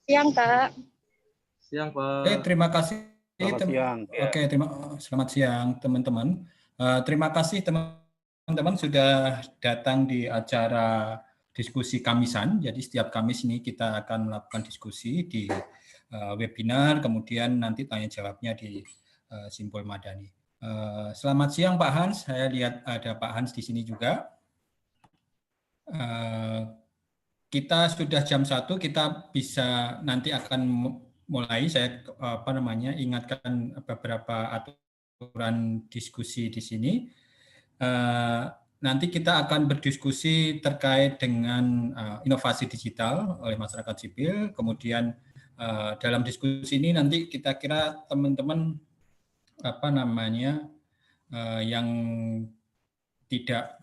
Siang, Kak. Siang, Pak. Terima kasih. Selamat siang. Oke, selamat siang, teman-teman. Terima kasih teman-teman sudah datang di acara diskusi Kamisan. Jadi setiap Kamis ini kita akan melakukan diskusi di webinar, kemudian nanti tanya jawabnya di Simpul Madani. Selamat siang Pak Hans. Saya lihat ada Pak Hans di sini juga. Kita sudah jam 1, kita bisa nanti akan mulai. Saya ingatkan beberapa aturan diskusi di sini. Nanti kita akan berdiskusi terkait dengan inovasi digital oleh masyarakat sipil. Kemudian dalam diskusi ini nanti kita kira teman-teman yang tidak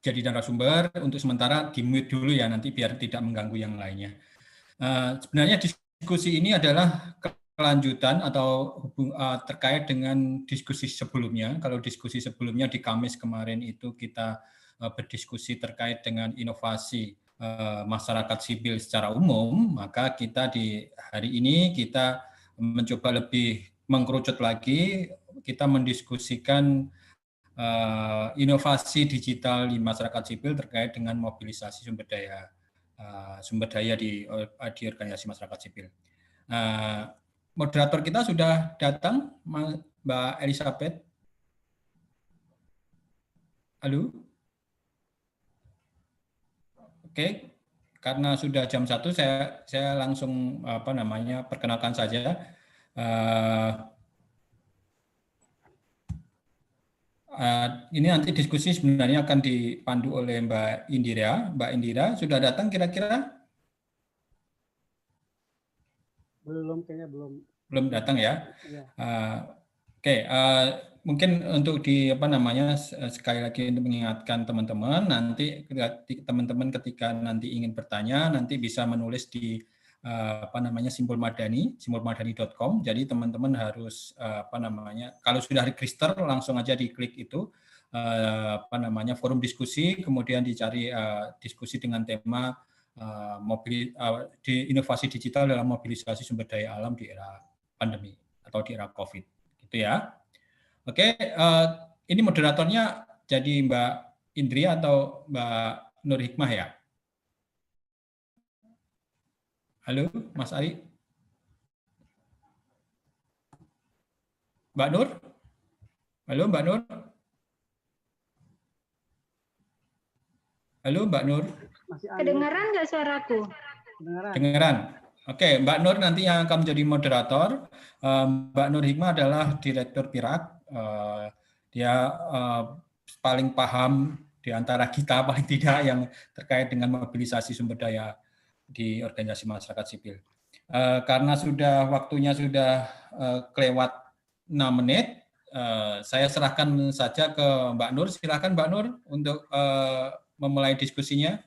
jadi narasumber untuk sementara di-mute dulu ya, nanti biar tidak mengganggu yang lainnya. Sebenarnya diskusi ini adalah kelanjutan atau terkait dengan diskusi sebelumnya. Kalau diskusi sebelumnya di Kamis kemarin itu kita berdiskusi terkait dengan inovasi masyarakat sipil secara umum, maka kita di hari ini kita mencoba lebih mengkerucut lagi, kita mendiskusikan inovasi digital di masyarakat sipil terkait dengan mobilisasi sumber daya di organisasi masyarakat sipil. Moderator kita sudah datang, Mbak Elizabeth. Halo. Oke, karena sudah jam 1 saya langsung perkenalkan saja. Ini nanti diskusi sebenarnya akan dipandu oleh Mbak Indira. Mbak Indira sudah datang kira-kira? Kayaknya belum. Belum datang ya? Ya. Oke, mungkin untuk sekali lagi untuk mengingatkan teman-teman, nanti teman-teman ketika nanti ingin bertanya nanti bisa menulis di simpulmadani.com. Jadi teman-teman harus kalau sudah register langsung aja diklik itu forum diskusi, kemudian dicari diskusi dengan tema di inovasi digital dalam mobilisasi sumber daya alam di era pandemi atau di era COVID, gitu ya. Oke, ini moderatornya jadi Mbak Indri atau Mbak Nur Hikmah ya? Halo, Mas Ari. Mbak Nur? Halo, Mbak Nur? Halo, Mbak Nur? Kedengaran nggak suaraku? Kedengaran. Oke, Mbak Nur nanti yang akan menjadi moderator. Mbak Nur Hikmah adalah Direktur PIRAK. Dia paling paham di antara kita paling tidak yang terkait dengan mobilisasi sumber daya di organisasi masyarakat sipil. Karena waktunya sudah kelewat 6 menit, saya serahkan saja ke Mbak Nur. Silakan Mbak Nur untuk memulai diskusinya.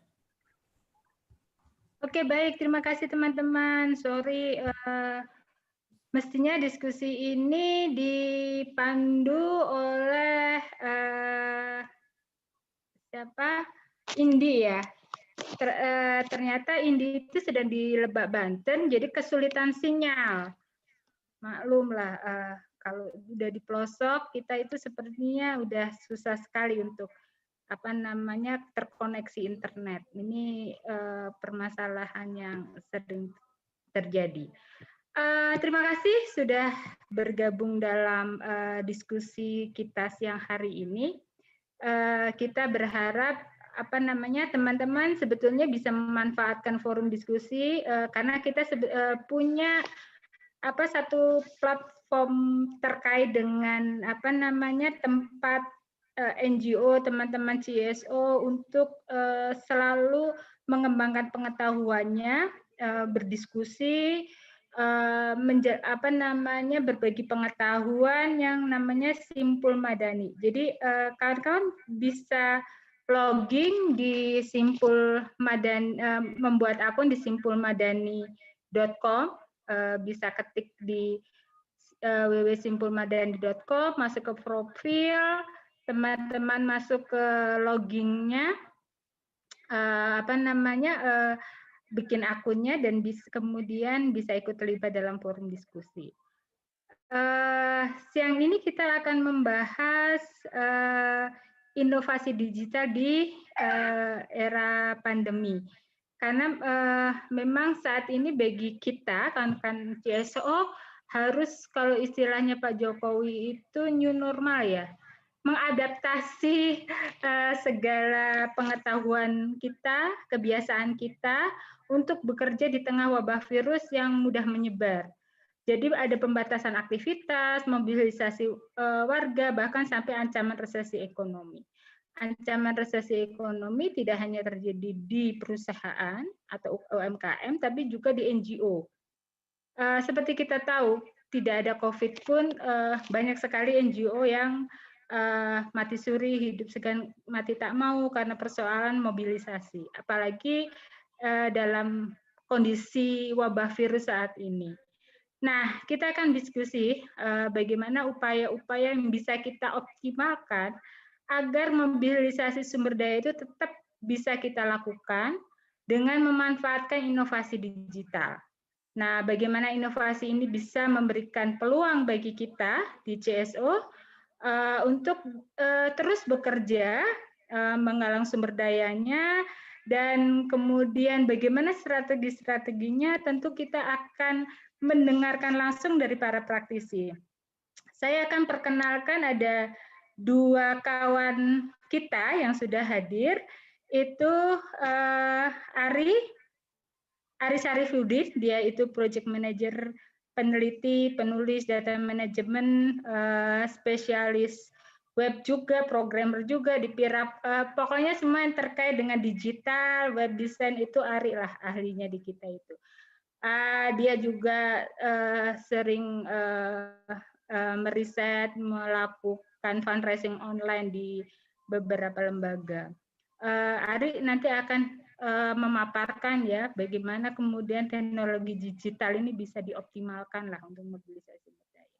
Oke, baik. Terima kasih teman-teman. Sorry, mestinya diskusi ini dipandu oleh siapa? Indi ya. Ternyata Indi itu sedang di Lebak Banten, jadi kesulitan sinyal. Maklumlah, kalau udah di pelosok kita itu sepertinya udah susah sekali untuk terkoneksi internet. Ini permasalahan yang sering terjadi. Terima kasih sudah bergabung dalam diskusi kita siang hari ini. Kita berharap teman-teman sebetulnya bisa memanfaatkan forum diskusi karena kita punya satu platform terkait dengan tempat NGO, teman-teman CSO untuk selalu mengembangkan pengetahuannya, berdiskusi, berbagi pengetahuan yang namanya Simpul Madani. Jadi kawan-kawan bisa login di Simpul Madani, membuat akun di simpulmadani.com, bisa ketik di www.simpulmadani.com, masuk ke profil, teman-teman masuk ke loggingnya, bikin akunnya dan kemudian bisa ikut terlibat dalam forum diskusi. Siang ini kita akan membahas inovasi digital di era pandemi. Karena memang saat ini bagi kita, kan CSO, harus kalau istilahnya Pak Jokowi itu new normal ya, mengadaptasi segala pengetahuan kita, kebiasaan kita untuk bekerja di tengah wabah virus yang mudah menyebar. Jadi ada pembatasan aktivitas, mobilisasi warga, bahkan sampai ancaman resesi ekonomi. Ancaman resesi ekonomi tidak hanya terjadi di perusahaan atau UMKM, tapi juga di NGO. Seperti kita tahu, tidak ada COVID pun banyak sekali NGO yang mati suri, hidup segan mati tak mau karena persoalan mobilisasi. Apalagi dalam kondisi wabah virus saat ini. Nah, kita akan diskusi bagaimana upaya-upaya yang bisa kita optimalkan agar mobilisasi sumber daya itu tetap bisa kita lakukan dengan memanfaatkan inovasi digital. Nah, bagaimana inovasi ini bisa memberikan peluang bagi kita di CSO untuk terus bekerja, menggalang sumber dayanya, dan kemudian bagaimana strategi-strateginya tentu kita akan mendengarkan langsung dari para praktisi. Saya akan perkenalkan ada 2 kawan kita yang sudah hadir, itu Ari Syarifuddin, dia itu Project Manager, peneliti, penulis data manajemen, spesialis web juga, programmer juga di Pirap, pokoknya semua yang terkait dengan digital, web design itu Ari lah ahlinya di kita itu. Dia juga sering meriset, melakukan fundraising online di beberapa lembaga. Ari nanti akan memaparkan ya bagaimana kemudian teknologi digital ini bisa dioptimalkan lah untuk mobilisasi sumber daya.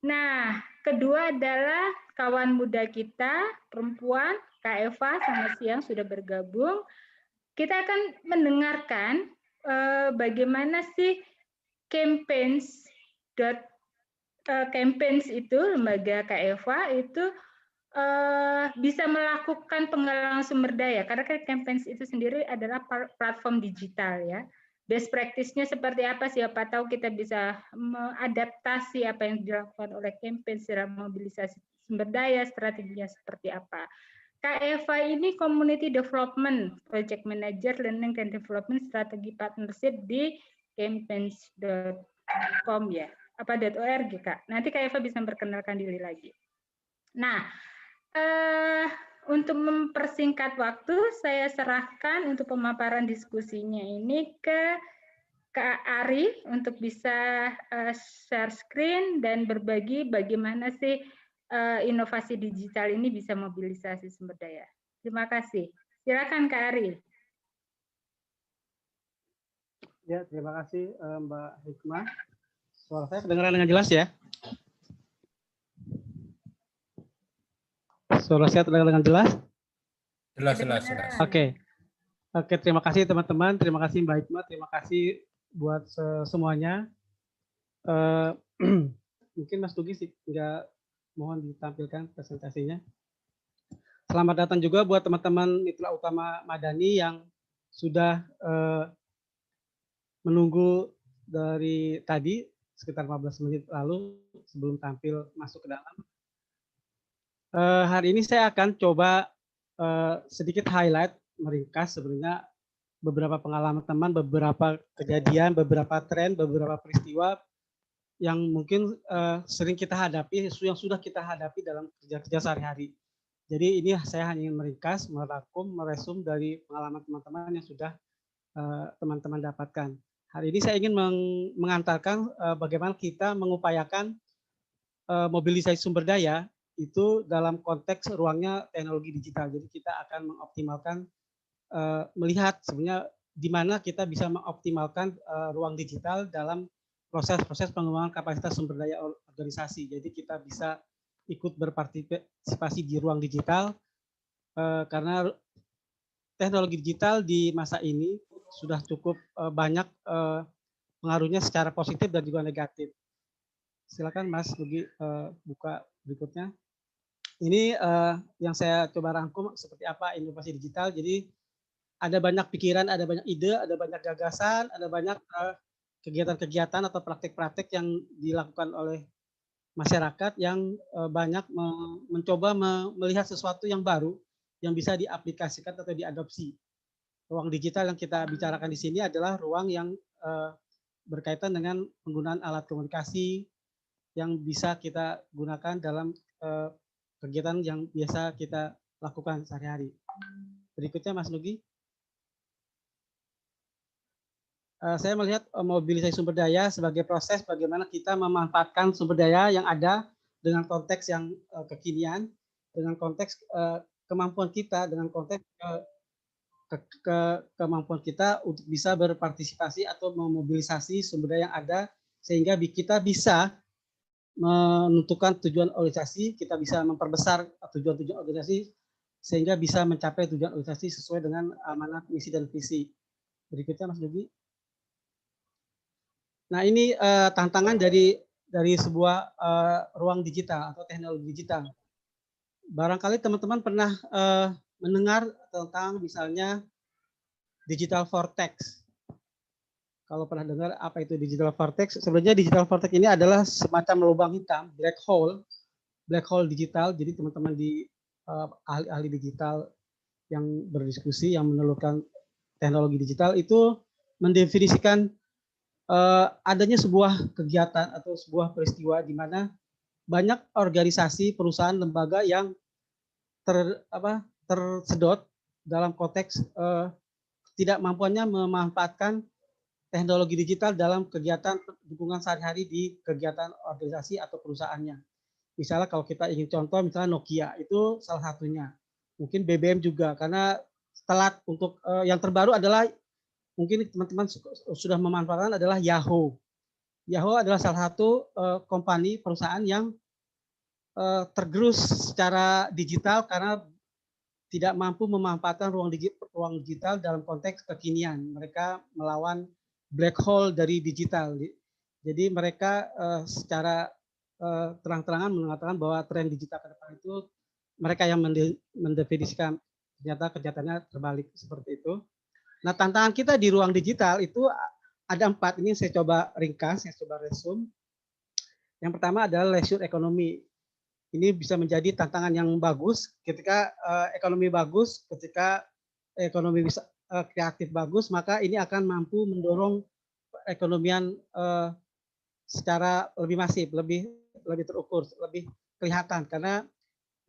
Nah, kedua adalah kawan muda kita, perempuan, Kak Eva, selamat siang sudah bergabung. Kita akan mendengarkan bagaimana sih campaigns itu, lembaga Kak Eva itu bisa melakukan penggalangan sumber daya, karena campaigns itu sendiri adalah platform digital ya. Best practice-nya seperti apa, siapa tahu kita bisa mengadaptasi apa yang dilakukan oleh campaign secara mobilisasi sumber daya, strateginya seperti apa. Kak Eva ini Community Development Project Manager Learning and Development Strategi Partnership di campaigns.com ya, apa .org Kak. Nanti Kak Eva bisa memperkenalkan diri lagi. Nah, untuk mempersingkat waktu, saya serahkan untuk pemaparan diskusinya ini ke Kak Ari untuk bisa share screen dan berbagi bagaimana sih inovasi digital ini bisa mobilisasi sumber daya. Terima kasih. Silakan Kak Ari. Ya, terima kasih Mbak Hikmah. Suara saya kedengaran dengan jelas ya? Suara saya terdengar dengan jelas? Jelas. Oke, terima kasih teman-teman, terima kasih Mbak Hikmah, terima kasih buat semuanya. Mungkin Mas Tugi sih nggak mohon ditampilkan presentasinya. Selamat datang juga buat teman-teman Mitra Utama Madani yang sudah menunggu dari tadi sekitar 15 menit lalu sebelum tampil masuk ke dalam. Hari ini saya akan coba sedikit highlight, meringkas sebenarnya beberapa pengalaman teman, beberapa kejadian, beberapa tren, beberapa peristiwa yang mungkin sering kita hadapi, yang sudah kita hadapi dalam kerja-kerja sehari-hari. Jadi ini saya hanya ingin meringkas, merangkum, meresum dari pengalaman teman-teman yang sudah teman-teman dapatkan. Hari ini saya ingin mengantarkan bagaimana kita mengupayakan mobilisasi sumber daya itu dalam konteks ruangnya teknologi digital. Jadi kita akan mengoptimalkan, melihat sebenarnya di mana kita bisa mengoptimalkan ruang digital dalam proses-proses pengembangan kapasitas sumber daya organisasi. Jadi kita bisa ikut berpartisipasi di ruang digital karena teknologi digital di masa ini sudah cukup banyak pengaruhnya secara positif dan juga negatif. Silakan Mas Nugi buka berikutnya. Ini yang saya coba rangkum seperti apa inovasi digital. Jadi ada banyak pikiran, ada banyak ide, ada banyak gagasan, ada banyak kegiatan-kegiatan atau praktik-praktik yang dilakukan oleh masyarakat yang banyak mencoba melihat sesuatu yang baru yang bisa diaplikasikan atau diadopsi. Ruang digital yang kita bicarakan di sini adalah ruang yang berkaitan dengan penggunaan alat komunikasi yang bisa kita gunakan dalam kegiatan yang biasa kita lakukan sehari-hari. Berikutnya Mas Nugi. Saya melihat mobilisasi sumber daya sebagai proses bagaimana kita memanfaatkan sumber daya yang ada dengan konteks yang kekinian, dengan konteks kemampuan kita, dengan konteks kemampuan kita untuk bisa berpartisipasi atau memobilisasi sumber daya yang ada sehingga kita bisa menentukan tujuan organisasi, kita bisa memperbesar tujuan-tujuan organisasi sehingga bisa mencapai tujuan organisasi sesuai dengan amanat, misi, dan visi. Berikutnya Mas Nugi. Nah ini tantangan dari sebuah ruang digital atau teknologi digital. Barangkali teman-teman pernah mendengar tentang misalnya digital vortex. Kalau pernah dengar apa itu digital vortex, sebenarnya digital vortex ini adalah semacam lubang hitam, black hole digital. Jadi teman-teman di ahli-ahli digital yang berdiskusi, yang menelurkan teknologi digital itu mendefinisikan adanya sebuah kegiatan atau sebuah peristiwa di mana banyak organisasi, perusahaan, lembaga yang tersedot dalam konteks tidak mampuannya memanfaatkan teknologi digital dalam kegiatan dukungan sehari-hari di kegiatan organisasi atau perusahaannya. Misalnya kalau kita ingin contoh, misalnya Nokia itu salah satunya. Mungkin BBM juga, karena telat untuk yang terbaru adalah mungkin teman-teman sudah memanfaatkan adalah Yahoo. Yahoo adalah salah satu company perusahaan yang tergerus secara digital karena tidak mampu memanfaatkan ruang digital dalam konteks kekinian. Mereka melawan black hole dari digital. Jadi mereka secara terang-terangan mengatakan bahwa tren digital ke depan itu mereka yang mendefinisikan, ternyata kenyataannya terbalik seperti itu. Nah, tantangan kita di ruang digital itu ada 4. Ini saya coba ringkas, saya coba resume. Yang pertama adalah leisure economy. Ini bisa menjadi tantangan yang bagus ketika ekonomi bagus, ketika ekonomi bisa kreatif bagus, maka ini akan mampu mendorong perekonomian secara lebih masif, lebih terukur, lebih kelihatan karena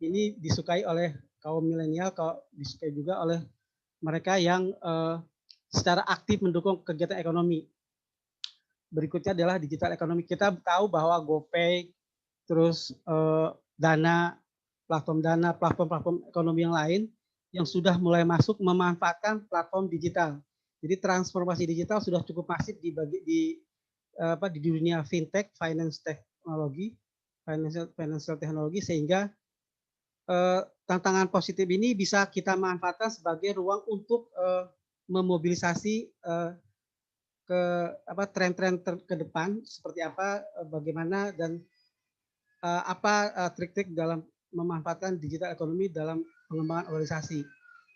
ini disukai oleh kaum milenial, disukai juga oleh mereka yang secara aktif mendukung kegiatan ekonomi. Berikutnya adalah digital ekonomi. Kita tahu bahwa GoPay, terus Dana, platform ekonomi yang lain yang sudah mulai masuk memanfaatkan platform digital. Jadi transformasi digital sudah cukup masif di dunia fintech, financial teknologi, sehingga tantangan positif ini bisa kita manfaatkan sebagai ruang untuk memobilisasi tren-tren ke depan seperti apa, bagaimana dan apa trik-trik dalam memanfaatkan digital ekonomi dalam pengembangan organisasi.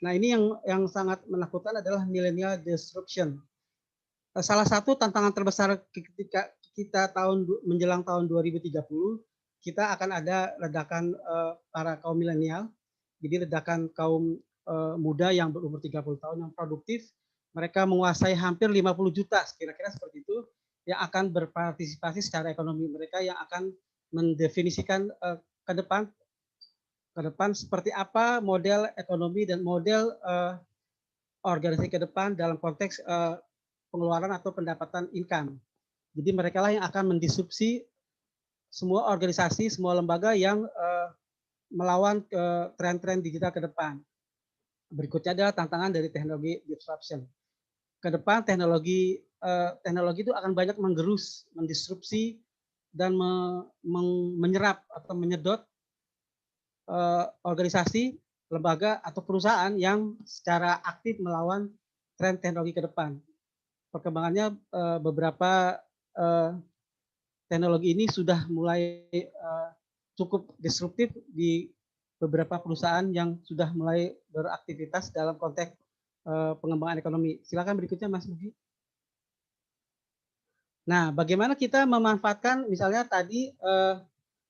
Nah ini yang sangat menakutkan adalah millennial disruption. Salah satu tantangan terbesar ketika kita menjelang tahun 2030, kita akan ada ledakan para kaum milenial, jadi ledakan kaum muda yang berumur 30 tahun yang produktif, mereka menguasai hampir 50 juta, kira-kira seperti itu, yang akan berpartisipasi secara ekonomi. Mereka yang akan mendefinisikan ke depan seperti apa model ekonomi dan model organisasi ke depan dalam konteks pengeluaran atau pendapatan income. Jadi mereka lah yang akan mendisrupsi semua organisasi, semua lembaga yang melawan tren-tren digital ke depan. Berikutnya adalah tantangan dari teknologi disruption. Ke depan teknologi itu akan banyak menggerus, mendisrupsi, dan menyerap atau menyedot organisasi, lembaga, atau perusahaan yang secara aktif melawan tren teknologi ke depan. Perkembangannya beberapa teknologi ini sudah mulai cukup disruptif di beberapa perusahaan yang sudah mulai beraktivitas dalam konteks pengembangan ekonomi. Silakan berikutnya Mas Nugi. Nah, bagaimana kita memanfaatkan misalnya tadi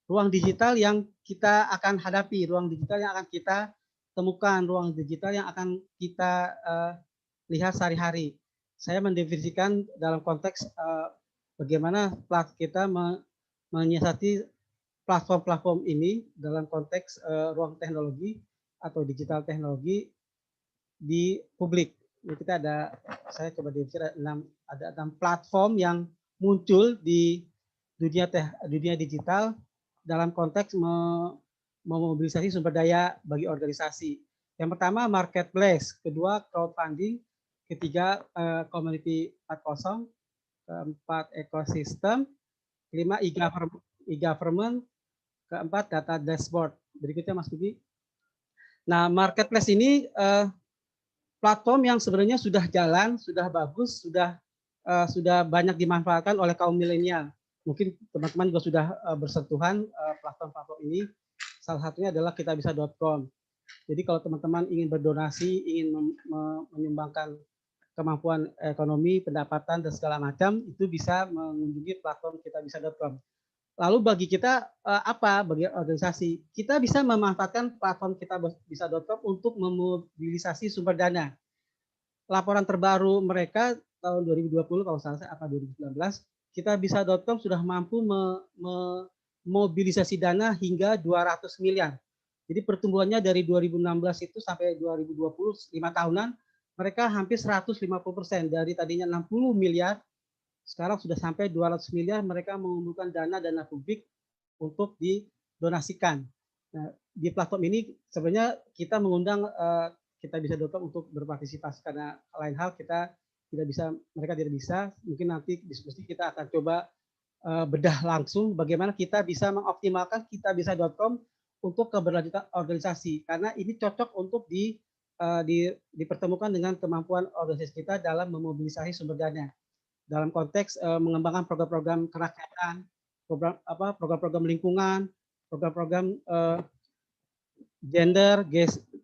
ruang digital yang kita akan hadapi, ruang digital yang akan kita temukan, ruang digital yang akan kita lihat sehari-hari. Saya mendefinisikan dalam konteks bagaimana kita menyiasati platform-platform ini dalam konteks ruang teknologi atau digital teknologi di publik. Jadi kita saya coba definisikan ada 6 platform yang muncul di dunia digital dalam konteks memobilisasi sumber daya bagi organisasi. Yang pertama marketplace, kedua crowdfunding, ketiga community 4.0, keempat ekosistem, kelima e-government, keempat data dashboard. Berikutnya Mas Budi. Nah, marketplace ini platform yang sebenarnya sudah jalan, sudah bagus, sudah banyak dimanfaatkan oleh kaum milenial. Mungkin teman-teman juga sudah bersentuhan platform-platform ini. Salah satunya adalah kitabisa.com. Jadi kalau teman-teman ingin berdonasi, ingin menyumbangkan kemampuan ekonomi, pendapatan, dan segala macam, itu bisa mengunjungi platform kitabisa.com. Lalu bagi kita bagi organisasi, kita bisa memanfaatkan platform kitabisa.com untuk memobilisasi sumber dana. Laporan terbaru mereka tahun 2020 kalau salah saya 2019, kitabisa.com sudah mampu memobilisasi dana hingga 200 miliar. Jadi pertumbuhannya dari 2016 itu sampai 2020, 5 tahunan, mereka hampir 150%. Dari tadinya 60 miliar, sekarang sudah sampai 200 miliar, mereka mengumpulkan dana publik untuk didonasikan. Nah, di platform ini sebenarnya kita mengundang kitabisa.com untuk berpartisipasi, karena lain hal mereka tidak bisa. Mungkin nanti diskusi kita akan coba bedah langsung bagaimana kita bisa mengoptimalkan kitabisa.com untuk keberlanjutan organisasi, karena ini cocok untuk dipertemukan dengan kemampuan organisasi kita dalam memobilisasi sumber dana dalam konteks mengembangkan program-program kerakyatan, program-program lingkungan, program-program gender,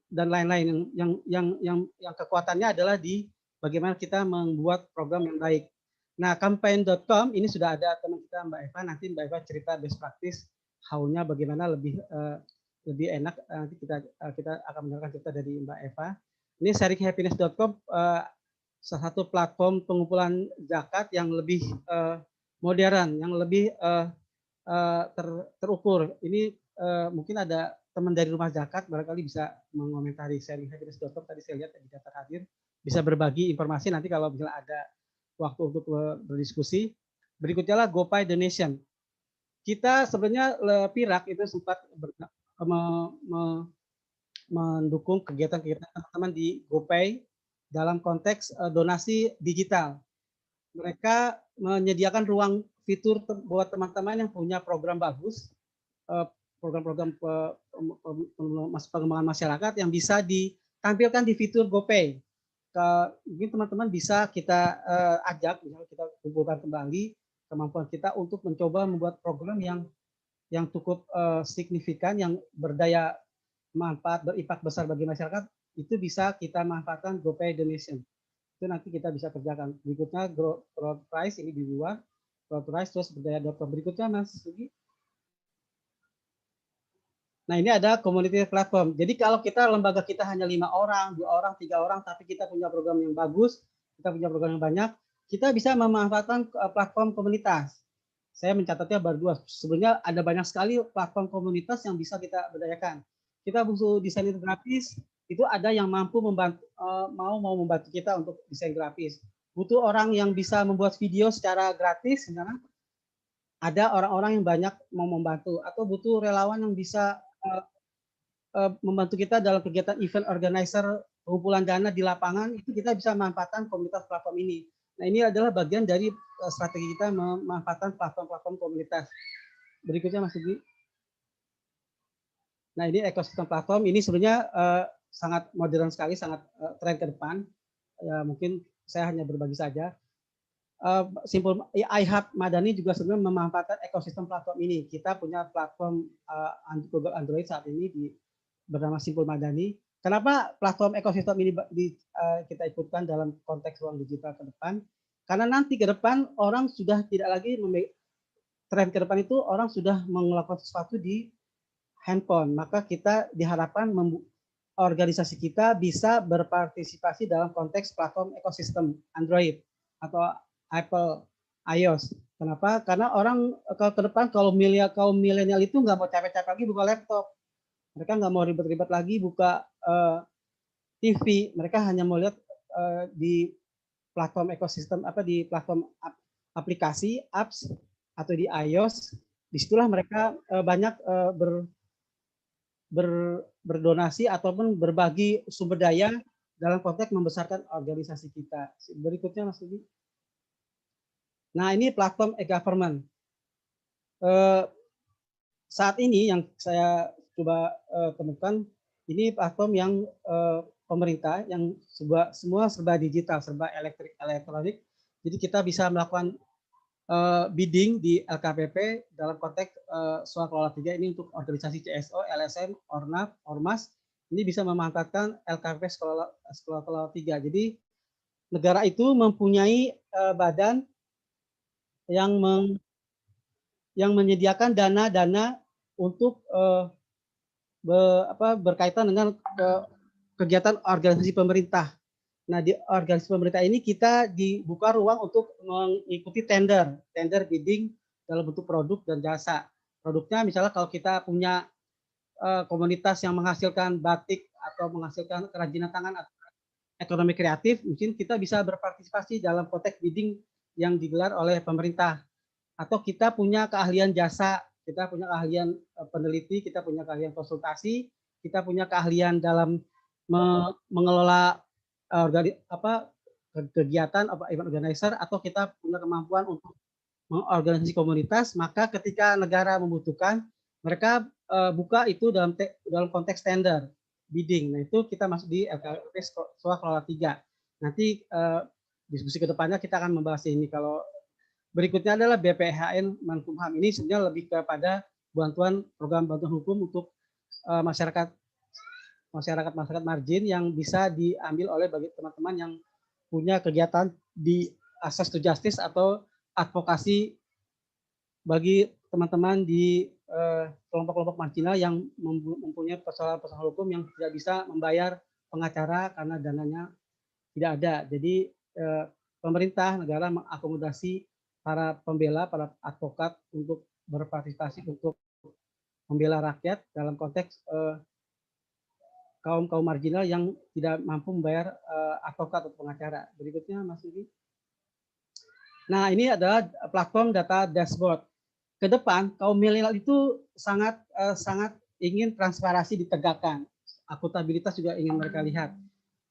dan lain-lain yang kekuatannya adalah di bagaimana kita membuat program yang baik. Nah, campaign.com ini sudah ada teman kita Mbak Eva, nanti Mbak Eva cerita best practice how-nya bagaimana lebih enak. Nanti kita akan mendengarkan cerita dari Mbak Eva. Ini sharinghappiness.com, salah satu platform pengumpulan zakat yang lebih modern, yang lebih terukur. Ini mungkin ada teman dari rumah zakat barangkali bisa mengomentari sharinghappiness.com. Tadi saya lihat tidak terhadir, bisa berbagi informasi nanti kalau misalnya ada waktu untuk berdiskusi. Berikutnya lah GoPay Donation. Kita sebenarnya Pirak itu sempat mendukung kegiatan-kegiatan teman-teman di GoPay dalam konteks donasi digital. Mereka menyediakan ruang fitur buat teman-teman yang punya program bagus, program-program pengembangan masyarakat yang bisa ditampilkan di fitur GoPay. Mungkin teman-teman bisa kita ajak, misalnya kita kumpulkan kembali kemampuan kita untuk mencoba membuat program yang cukup signifikan, yang berdaya manfaat, berimpak besar bagi masyarakat, itu bisa kita manfaatkan GoPay Donation. Itu nanti kita bisa kerjakan. Berikutnya Growth Prize, ini di luar. Growth Prize, terus berdaya.com. Berikutnya Mas Sugi. Nah, ini ada community platform. Jadi kalau kita lembaga kita hanya 5 orang, 2 orang, 3 orang, tapi kita punya program yang bagus, kita punya program yang banyak, kita bisa memanfaatkan platform komunitas. Saya mencatatnya baru 2. Sebenarnya ada banyak sekali platform komunitas yang bisa kita berdayakan. Kita butuh desainer grafis, itu ada yang mampu membantu, mau membantu kita untuk desain grafis. Butuh orang yang bisa membuat video secara gratis, misalnya. Ada orang-orang yang banyak mau membantu, atau butuh relawan yang bisa membantu kita dalam kegiatan event organizer, pengumpulan dana di lapangan, itu kita bisa memanfaatkan komunitas platform ini. Nah, ini adalah bagian dari strategi kita memanfaatkan platform-platform komunitas. Berikutnya Mas Sugi. Nah, ini ekosistem platform, ini sebenarnya sangat modern sekali, sangat tren ke depan. ya mungkin saya hanya berbagi saja. Simpul iHub Madani juga sebenarnya memanfaatkan ekosistem platform ini. Kita punya platform Google Android saat ini bernama Simpul Madani. Kenapa platform ekosistem ini kita ikutkan dalam konteks ruang digital ke depan? Karena nanti ke depan orang sudah tidak lagi tren ke depan itu orang sudah melakukan sesuatu di handphone, maka kita diharapkan organisasi kita bisa berpartisipasi dalam konteks platform ekosistem Android atau Apple iOS. Kenapa? Karena orang kalau ke depan kaum milenial itu nggak mau capek-capek lagi buka laptop, mereka nggak mau ribet-ribet lagi buka TV, mereka hanya mau lihat di platform ekosistem di platform aplikasi apps atau di iOS. Disitulah mereka banyak berdonasi ataupun berbagi sumber daya dalam konteks membesarkan organisasi kita. Berikutnya Mas Ludi. Nah, ini platform e-government. Saat ini yang saya coba temukan, ini platform yang pemerintah yang semua serba digital, serba elektronik. Jadi kita bisa melakukan bidding di LKPP dalam konteks Soal Kelola 3 ini untuk organisasi CSO, LSM, Ornaf, Ormas, ini bisa memanfaatkan LKPP Sekolah Kelola 3. Jadi negara itu mempunyai badan yang menyediakan dana-dana untuk berkaitan dengan kegiatan organisasi pemerintah. Nah, di organisasi pemerintah ini kita dibuka ruang untuk mengikuti tender bidding dalam bentuk produk dan jasa. Produknya misalnya kalau kita punya komunitas yang menghasilkan batik atau menghasilkan kerajinan tangan atau ekonomi kreatif, mungkin kita bisa berpartisipasi dalam konteks bidding yang digelar oleh pemerintah. Atau kita punya keahlian jasa, kita punya keahlian peneliti, kita punya keahlian konsultasi, kita punya keahlian dalam mengelola kegiatan event organizer, atau kita punya kemampuan untuk mengorganisasi komunitas, maka ketika negara membutuhkan, mereka buka itu dalam konteks tender bidding. Nah, itu kita masuk di LKPP Soal Kelola 3. Nanti diskusi kedepannya kita akan membahas ini. Kalau berikutnya adalah BPHN Menkumham, ini sebenarnya lebih kepada program bantuan hukum untuk masyarakat margin yang bisa diambil oleh bagi teman-teman yang punya kegiatan di access to justice atau advokasi bagi teman-teman di kelompok-kelompok marginal yang mempunyai persoalan-persoalan hukum yang tidak bisa membayar pengacara karena dananya tidak ada. Jadi pemerintah negara mengakomodasi para pembela, para advokat untuk berpartisipasi untuk membela rakyat dalam konteks kaum marginal yang tidak mampu membayar advokat atau pengacara. Berikutnya Mas Yudi. Nah, ini adalah platform data dashboard. Ke depan kaum milenial itu sangat ingin transparansi ditegakkan. Akuntabilitas juga ingin mereka lihat.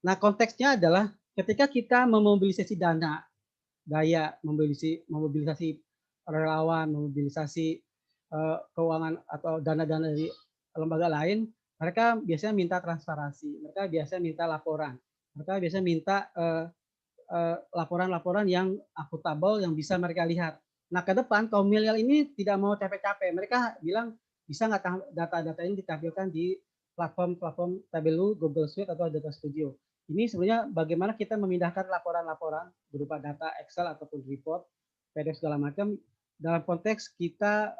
Nah, konteksnya adalah ketika kita memobilisasi daya, memobilisasi relawan, memobilisasi keuangan atau dana-dana dari lembaga lain, mereka biasanya minta transparansi, mereka biasanya minta laporan, mereka biasanya minta laporan-laporan yang akuntabel yang bisa mereka lihat. Nah, ke depan kaum milenial ini tidak mau capek-capek, mereka bilang bisa nggak data-data ini ditampilkan di platform Tableau, Google Suite atau Data Studio. Ini sebenarnya bagaimana kita memindahkan laporan-laporan berupa data Excel ataupun report, PDF segala macam dalam konteks kita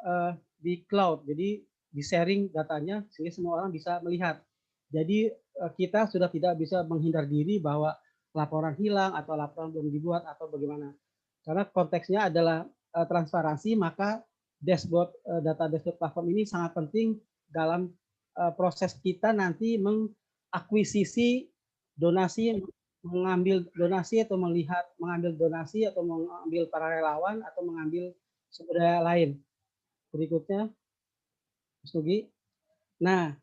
di cloud. Jadi di sharing datanya sehingga semua orang bisa melihat. Jadi kita sudah tidak bisa menghindar diri bahwa laporan hilang atau laporan belum dibuat atau bagaimana. Karena konteksnya adalah transparansi, maka dashboard data dashboard platform ini sangat penting dalam proses kita nanti mengakuisisi donasi, mengambil donasi atau mengambil donasi atau mengambil para relawan atau mengambil sumber daya lain. Berikutnya, Mas Nugi. Nah,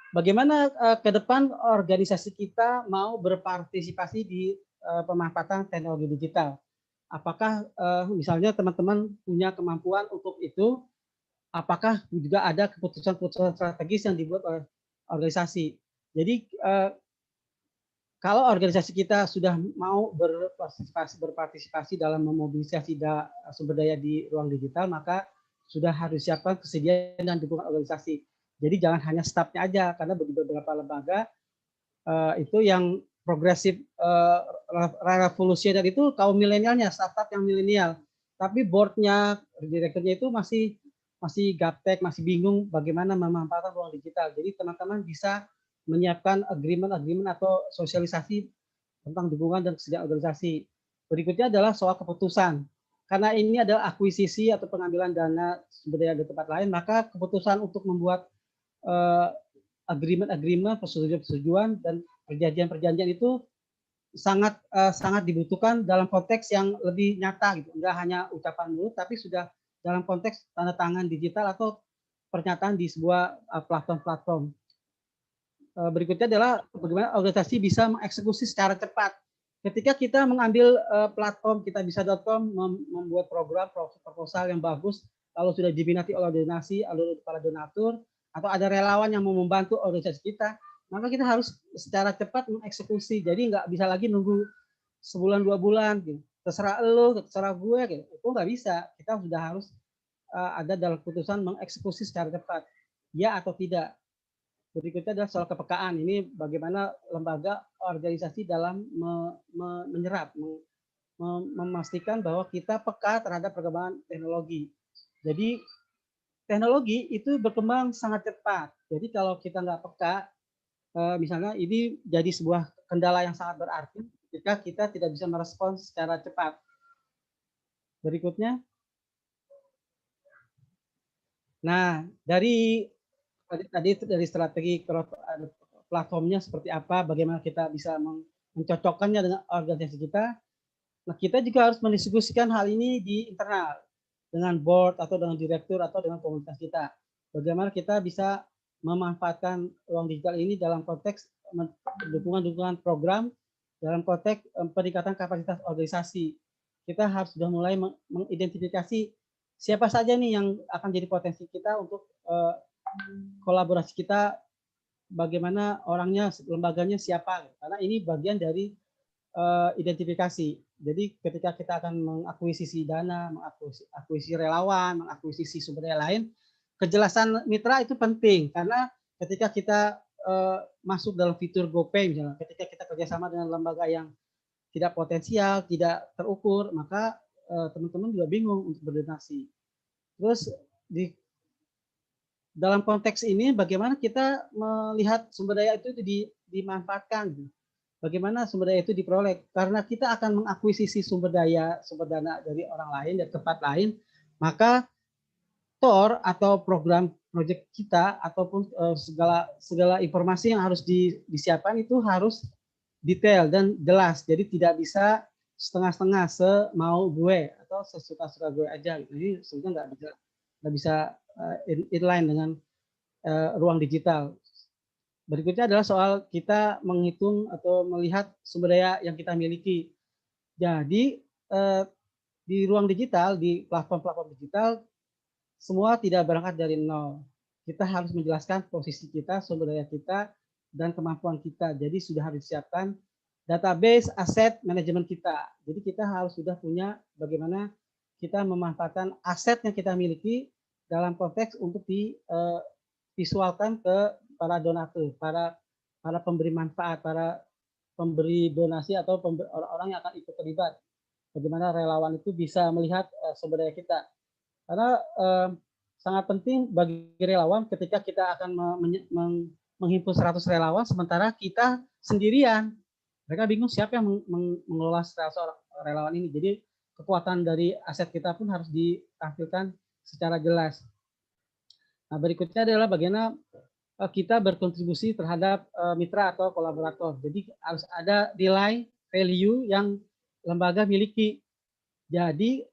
bagaimana ke depan organisasi kita mau berpartisipasi di pemanfaatan teknologi digital? Apakah misalnya teman-teman punya kemampuan untuk itu? Apakah juga ada keputusan-keputusan strategis yang dibuat oleh organisasi? Jadi kalau organisasi kita sudah mau berpartisipasi dalam memobilisasi sumber daya di ruang digital, maka sudah harus siapkan kesediaan dan dukungan organisasi. Jadi jangan hanya staffnya aja, karena bagi beberapa lembaga itu yang progresif revolusioner itu kaum milenialnya, staff yang milenial. Tapi boardnya, direkturnya itu masih gaptek, masih bingung bagaimana memanfaatkan ruang digital. Jadi teman-teman bisa menyiapkan agreement atau sosialisasi tentang dukungan dan kesediaan organisasi. Berikutnya adalah soal keputusan. Karena ini adalah akuisisi atau pengambilan dana sumber daya di tempat lain, maka keputusan untuk membuat agreement, persetujuan, dan perjanjian itu sangat dibutuhkan dalam konteks yang lebih nyata, gitu. Enggak hanya ucapan mulut, tapi sudah dalam konteks tanda tangan digital atau pernyataan di sebuah platform. Berikutnya adalah bagaimana organisasi bisa mengeksekusi secara cepat. Ketika kita mengambil platform kitabisa.com membuat program proposal yang bagus, lalu sudah diminati oleh donasi, oleh para donatur, atau ada relawan yang mau membantu organisasi kita, maka kita harus secara cepat mengeksekusi. Jadi nggak bisa lagi nunggu sebulan 2 bulan, gitu. Terserah lo, terserah gue, gitu. Itu nggak bisa. Kita sudah harus ada dalam keputusan mengeksekusi secara cepat, ya atau tidak. Berikutnya adalah soal kepekaan. Ini bagaimana lembaga organisasi dalam menyerap, memastikan bahwa kita peka terhadap perkembangan teknologi. Jadi teknologi itu berkembang sangat cepat. Jadi kalau kita nggak peka, misalnya ini jadi sebuah kendala yang sangat berarti ketika kita tidak bisa merespons secara cepat. Berikutnya. Nah, dari strategi platformnya seperti apa, bagaimana kita bisa mencocokkannya dengan organisasi kita. Nah, kita juga harus mendiskusikan hal ini di internal dengan board atau dengan direktur atau dengan komunitas kita. Bagaimana kita bisa memanfaatkan ruang digital ini dalam konteks dukungan program, dalam konteks peningkatan kapasitas organisasi. Kita harus sudah mulai mengidentifikasi siapa saja nih yang akan jadi potensi kita untuk kolaborasi kita, bagaimana orangnya, lembaganya siapa, karena ini bagian dari identifikasi. Jadi ketika kita akan mengakuisisi dana, mengakuisisi relawan, mengakuisisi sumber daya lain, kejelasan mitra itu penting, karena ketika kita masuk dalam fitur GoPay misalnya, ketika kita kerjasama dengan lembaga yang tidak potensial, tidak terukur, maka teman-teman juga bingung untuk berdonasi. Terus dalam konteks ini bagaimana kita melihat sumber daya itu dimanfaatkan, bagaimana sumber daya itu diperoleh, karena kita akan mengakuisisi sumber dana dari orang lain, dari tempat lain, maka TOR atau program proyek kita ataupun segala informasi yang harus disiapkan itu harus detail dan jelas, jadi tidak bisa setengah-setengah semau gue atau sesuka-suka gue aja. Jadi sebenarnya nggak bisa inline dengan ruang digital. Berikutnya adalah soal kita menghitung atau melihat sumber daya yang kita miliki. Jadi di ruang digital, di platform-platform digital, semua tidak berangkat dari nol. Kita harus menjelaskan posisi kita, sumber daya kita, dan kemampuan kita. Jadi sudah harus disiapkan database, aset, manajemen kita. Jadi kita harus sudah punya bagaimana kita memanfaatkan aset yang kita miliki dalam konteks untuk divisualkan ke para donatur, para pemberi manfaat, para pemberi donasi atau orang-orang yang akan ikut terlibat. Bagaimana relawan itu bisa melihat sumber daya kita. Karena sangat penting bagi relawan ketika kita akan menghimpun 100 relawan, sementara kita sendirian. Mereka bingung siapa yang mengelola 100 relawan ini. Jadi kekuatan dari aset kita pun harus ditampilkan secara jelas. Nah, berikutnya adalah bagaimana kita berkontribusi terhadap mitra atau kolaborator. Jadi harus ada nilai value yang lembaga miliki. Jadi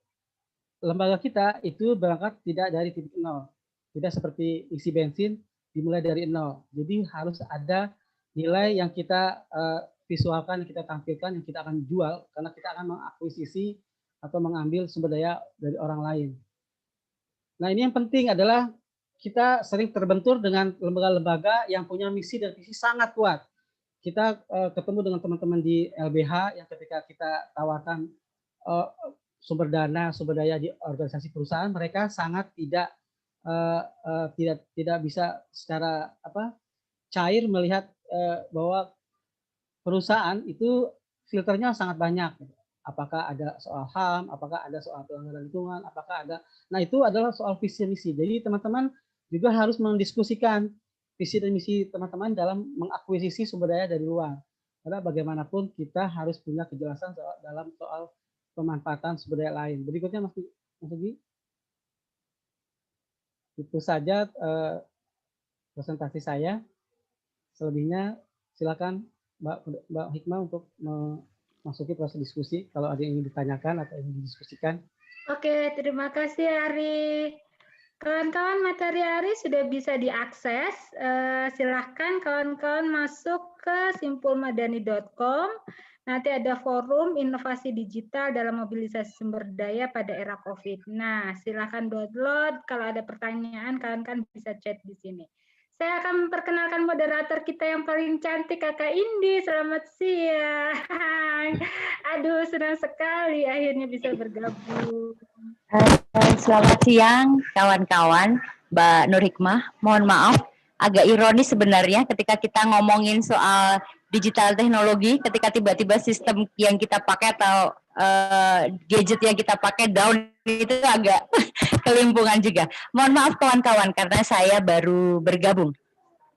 lembaga kita itu berangkat tidak dari titik nol. Tidak seperti isi bensin dimulai dari nol. Jadi harus ada nilai yang kita visualkan, yang kita tampilkan, yang kita akan jual, karena kita akan mengakuisisi atau mengambil sumber daya dari orang lain. Nah, ini yang penting adalah kita sering terbentur dengan lembaga-lembaga yang punya misi dan visi sangat kuat. kita ketemu dengan teman-teman di LBH yang ketika kita tawarkan sumber daya di organisasi perusahaan, mereka sangat tidak bisa secara cair melihat bahwa perusahaan itu filternya sangat banyak. Apakah ada soal HAM, apakah ada soal pelanggaran lingkungan, apakah ada. Nah, itu adalah soal visi misi. Jadi teman-teman juga harus mendiskusikan visi dan misi teman-teman dalam mengakuisisi sumber daya dari luar. Karena bagaimanapun kita harus punya kejelasan dalam soal pemanfaatan sumber daya lain. Berikutnya Mas Ugi. Itu saja presentasi saya. Selebihnya silakan Mbak Hikmah untuk memasuki proses diskusi kalau ada yang ingin ditanyakan atau ingin didiskusikan. Oke, terima kasih Ari. Kawan-kawan, materi Ari sudah bisa diakses. Silahkan kawan-kawan masuk ke simpulmadani.com. Nanti ada forum inovasi digital dalam mobilisasi sumber daya pada era COVID. Nah, silakan download. Kalau ada pertanyaan, kawan-kawan bisa chat di sini. Saya akan memperkenalkan moderator kita yang paling cantik, Kakak Indi. Selamat siang. Aduh, senang sekali akhirnya bisa bergabung. Selamat siang, kawan-kawan. Mbak Nur Hikmah, mohon maaf, agak ironis sebenarnya ketika kita ngomongin soal digital teknologi, ketika tiba-tiba sistem yang kita pakai atau gadget yang kita pakai down, itu agak kelimpungan juga. Mohon maaf kawan-kawan karena saya baru bergabung.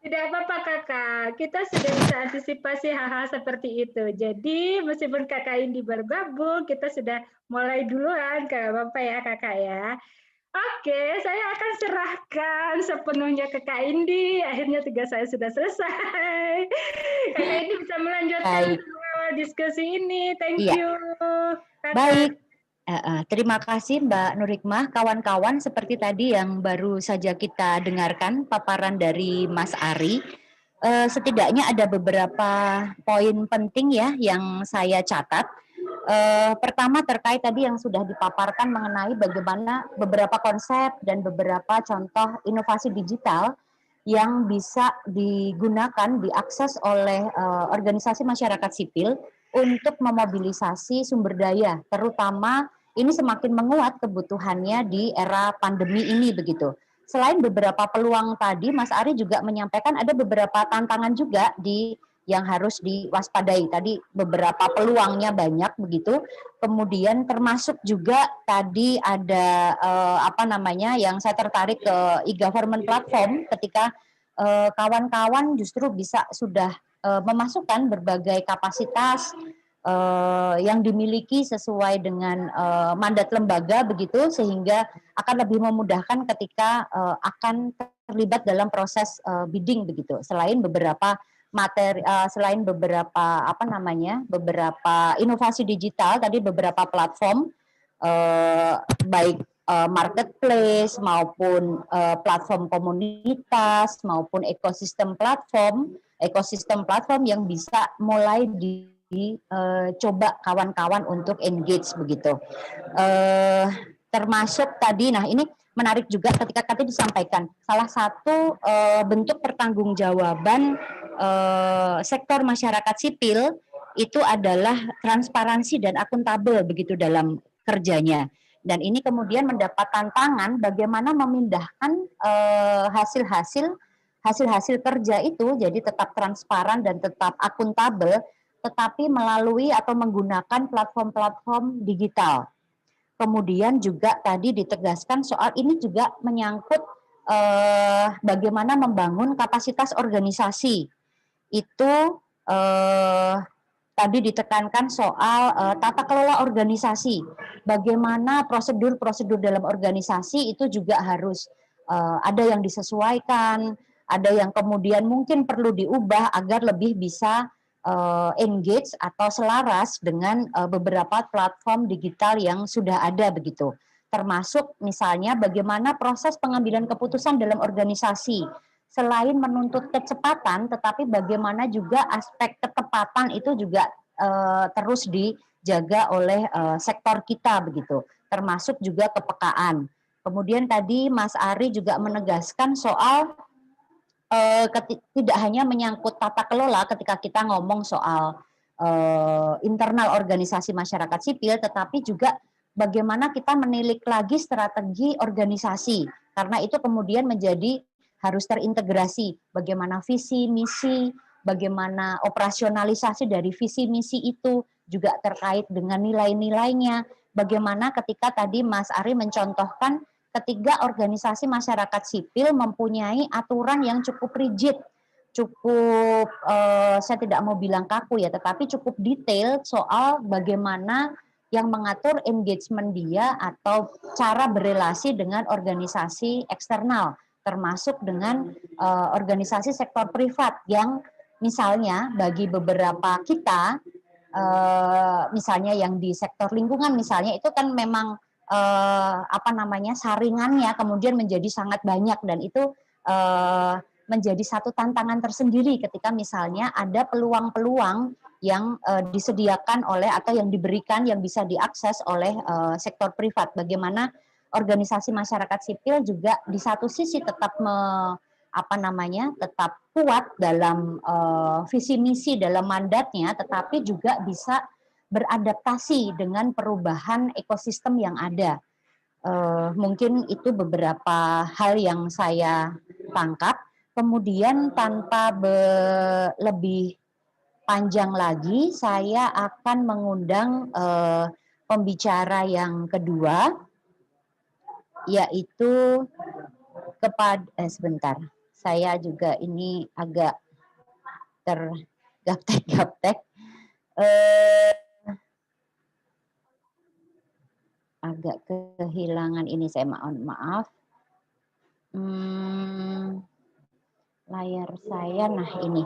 Tidak apa-apa kakak, kita sudah bisa antisipasi hal-hal seperti itu. Jadi meskipun kakak Indi bergabung, kita sudah mulai duluan ke Bapak ya kakak ya. Oke, saya akan serahkan sepenuhnya ke Kak Indi. Akhirnya tugas saya sudah selesai. Kakak Indi bisa melanjutkan diskusi ini. Thank you. Kakak. Baik. Terima kasih Mbak Nur Hikmah. Kawan-kawan, seperti tadi yang baru saja kita dengarkan paparan dari Mas Ari, setidaknya ada beberapa poin penting ya yang saya catat. Pertama terkait tadi yang sudah dipaparkan mengenai bagaimana beberapa konsep dan beberapa contoh inovasi digital yang bisa digunakan, diakses oleh organisasi masyarakat sipil untuk memobilisasi sumber daya, terutama ini semakin menguat kebutuhannya di era pandemi ini begitu. Selain beberapa peluang tadi, Mas Ari juga menyampaikan ada beberapa tantangan juga yang harus diwaspadai. Tadi beberapa peluangnya banyak begitu. Kemudian termasuk juga tadi ada yang saya tertarik ke e-government platform ketika kawan-kawan justru bisa sudah memasukkan berbagai kapasitas yang dimiliki sesuai dengan mandat lembaga begitu, sehingga akan lebih memudahkan ketika akan terlibat dalam proses bidding begitu. Selain beberapa beberapa inovasi digital tadi, beberapa platform baik marketplace maupun platform komunitas maupun ekosistem platform yang bisa mulai dicoba kawan-kawan untuk engage begitu. Termasuk tadi, nah ini menarik juga ketika tadi disampaikan salah satu bentuk pertanggungjawaban sektor masyarakat sipil itu adalah transparansi dan akuntabel begitu dalam kerjanya. Dan ini kemudian mendapat tantangan bagaimana memindahkan hasil-hasil kerja itu jadi tetap transparan dan tetap akuntabel, tetapi melalui atau menggunakan platform-platform digital. Kemudian juga tadi ditegaskan soal ini juga menyangkut bagaimana membangun kapasitas organisasi. Itu tadi ditekankan soal tata kelola organisasi. Bagaimana prosedur-prosedur dalam organisasi itu juga harus ada yang disesuaikan, ada yang kemudian mungkin perlu diubah agar lebih bisa engage atau selaras dengan beberapa platform digital yang sudah ada begitu. Termasuk misalnya bagaimana proses pengambilan keputusan dalam organisasi. Selain menuntut kecepatan, tetapi bagaimana juga aspek ketepatan itu juga terus dijaga oleh sektor kita begitu. Termasuk juga kepekaan. Kemudian tadi Mas Ari juga menegaskan soal tidak hanya menyangkut tata kelola ketika kita ngomong soal internal organisasi masyarakat sipil, tetapi juga bagaimana kita menilik lagi strategi organisasi, karena itu kemudian menjadi harus terintegrasi, bagaimana visi, misi, bagaimana operasionalisasi dari visi, misi itu juga terkait dengan nilai-nilainya, bagaimana ketika tadi Mas Ari mencontohkan ketiga organisasi masyarakat sipil mempunyai aturan yang cukup rigid, cukup saya tidak mau bilang kaku ya, tetapi cukup detail soal bagaimana yang mengatur engagement dia atau cara berelasi dengan organisasi eksternal, termasuk dengan organisasi sektor privat yang misalnya bagi beberapa kita, misalnya yang di sektor lingkungan misalnya, itu kan memang saringannya kemudian menjadi sangat banyak, dan itu menjadi satu tantangan tersendiri ketika misalnya ada peluang-peluang yang disediakan oleh atau yang diberikan yang bisa diakses oleh sektor privat. Bagaimana organisasi masyarakat sipil juga di satu sisi tetap tetap kuat dalam visi misi dalam mandatnya, tetapi juga bisa beradaptasi dengan perubahan ekosistem yang ada. Mungkin itu beberapa hal yang saya tangkap. Kemudian tanpa lebih panjang lagi, saya akan mengundang pembicara yang kedua, yaitu sebentar, saya juga ini agak tergaptek-gaptek. Agak kehilangan ini, saya maaf. Layar saya, nah ini.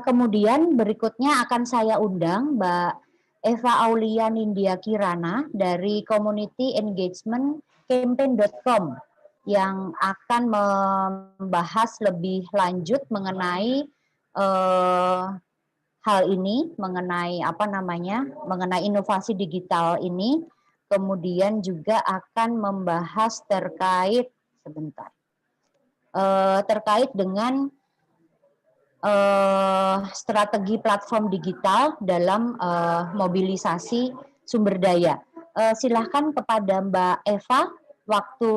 Kemudian berikutnya akan saya undang Mbak Eva Aulia Nindya Kirana dari Community Engagement Campaign.com yang akan membahas lebih lanjut mengenai hal ini, mengenai mengenai inovasi digital ini. Kemudian juga akan membahas terkait terkait dengan strategi platform digital dalam mobilisasi sumber daya. Silahkan kepada Mbak Eva, waktu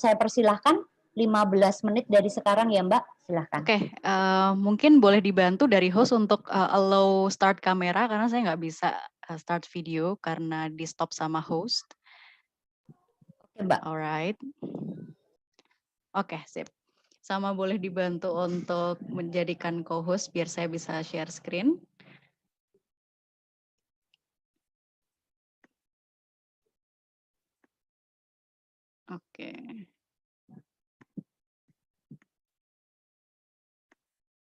saya persilahkan 15 menit dari sekarang ya Mbak, silahkan. Oke, mungkin boleh dibantu dari host untuk allow start kamera, karena saya nggak bisa start video karena di stop sama host. Oke Mbak. Alright. Oke, sip. Sama boleh dibantu untuk menjadikan co-host biar saya bisa share screen. Oke.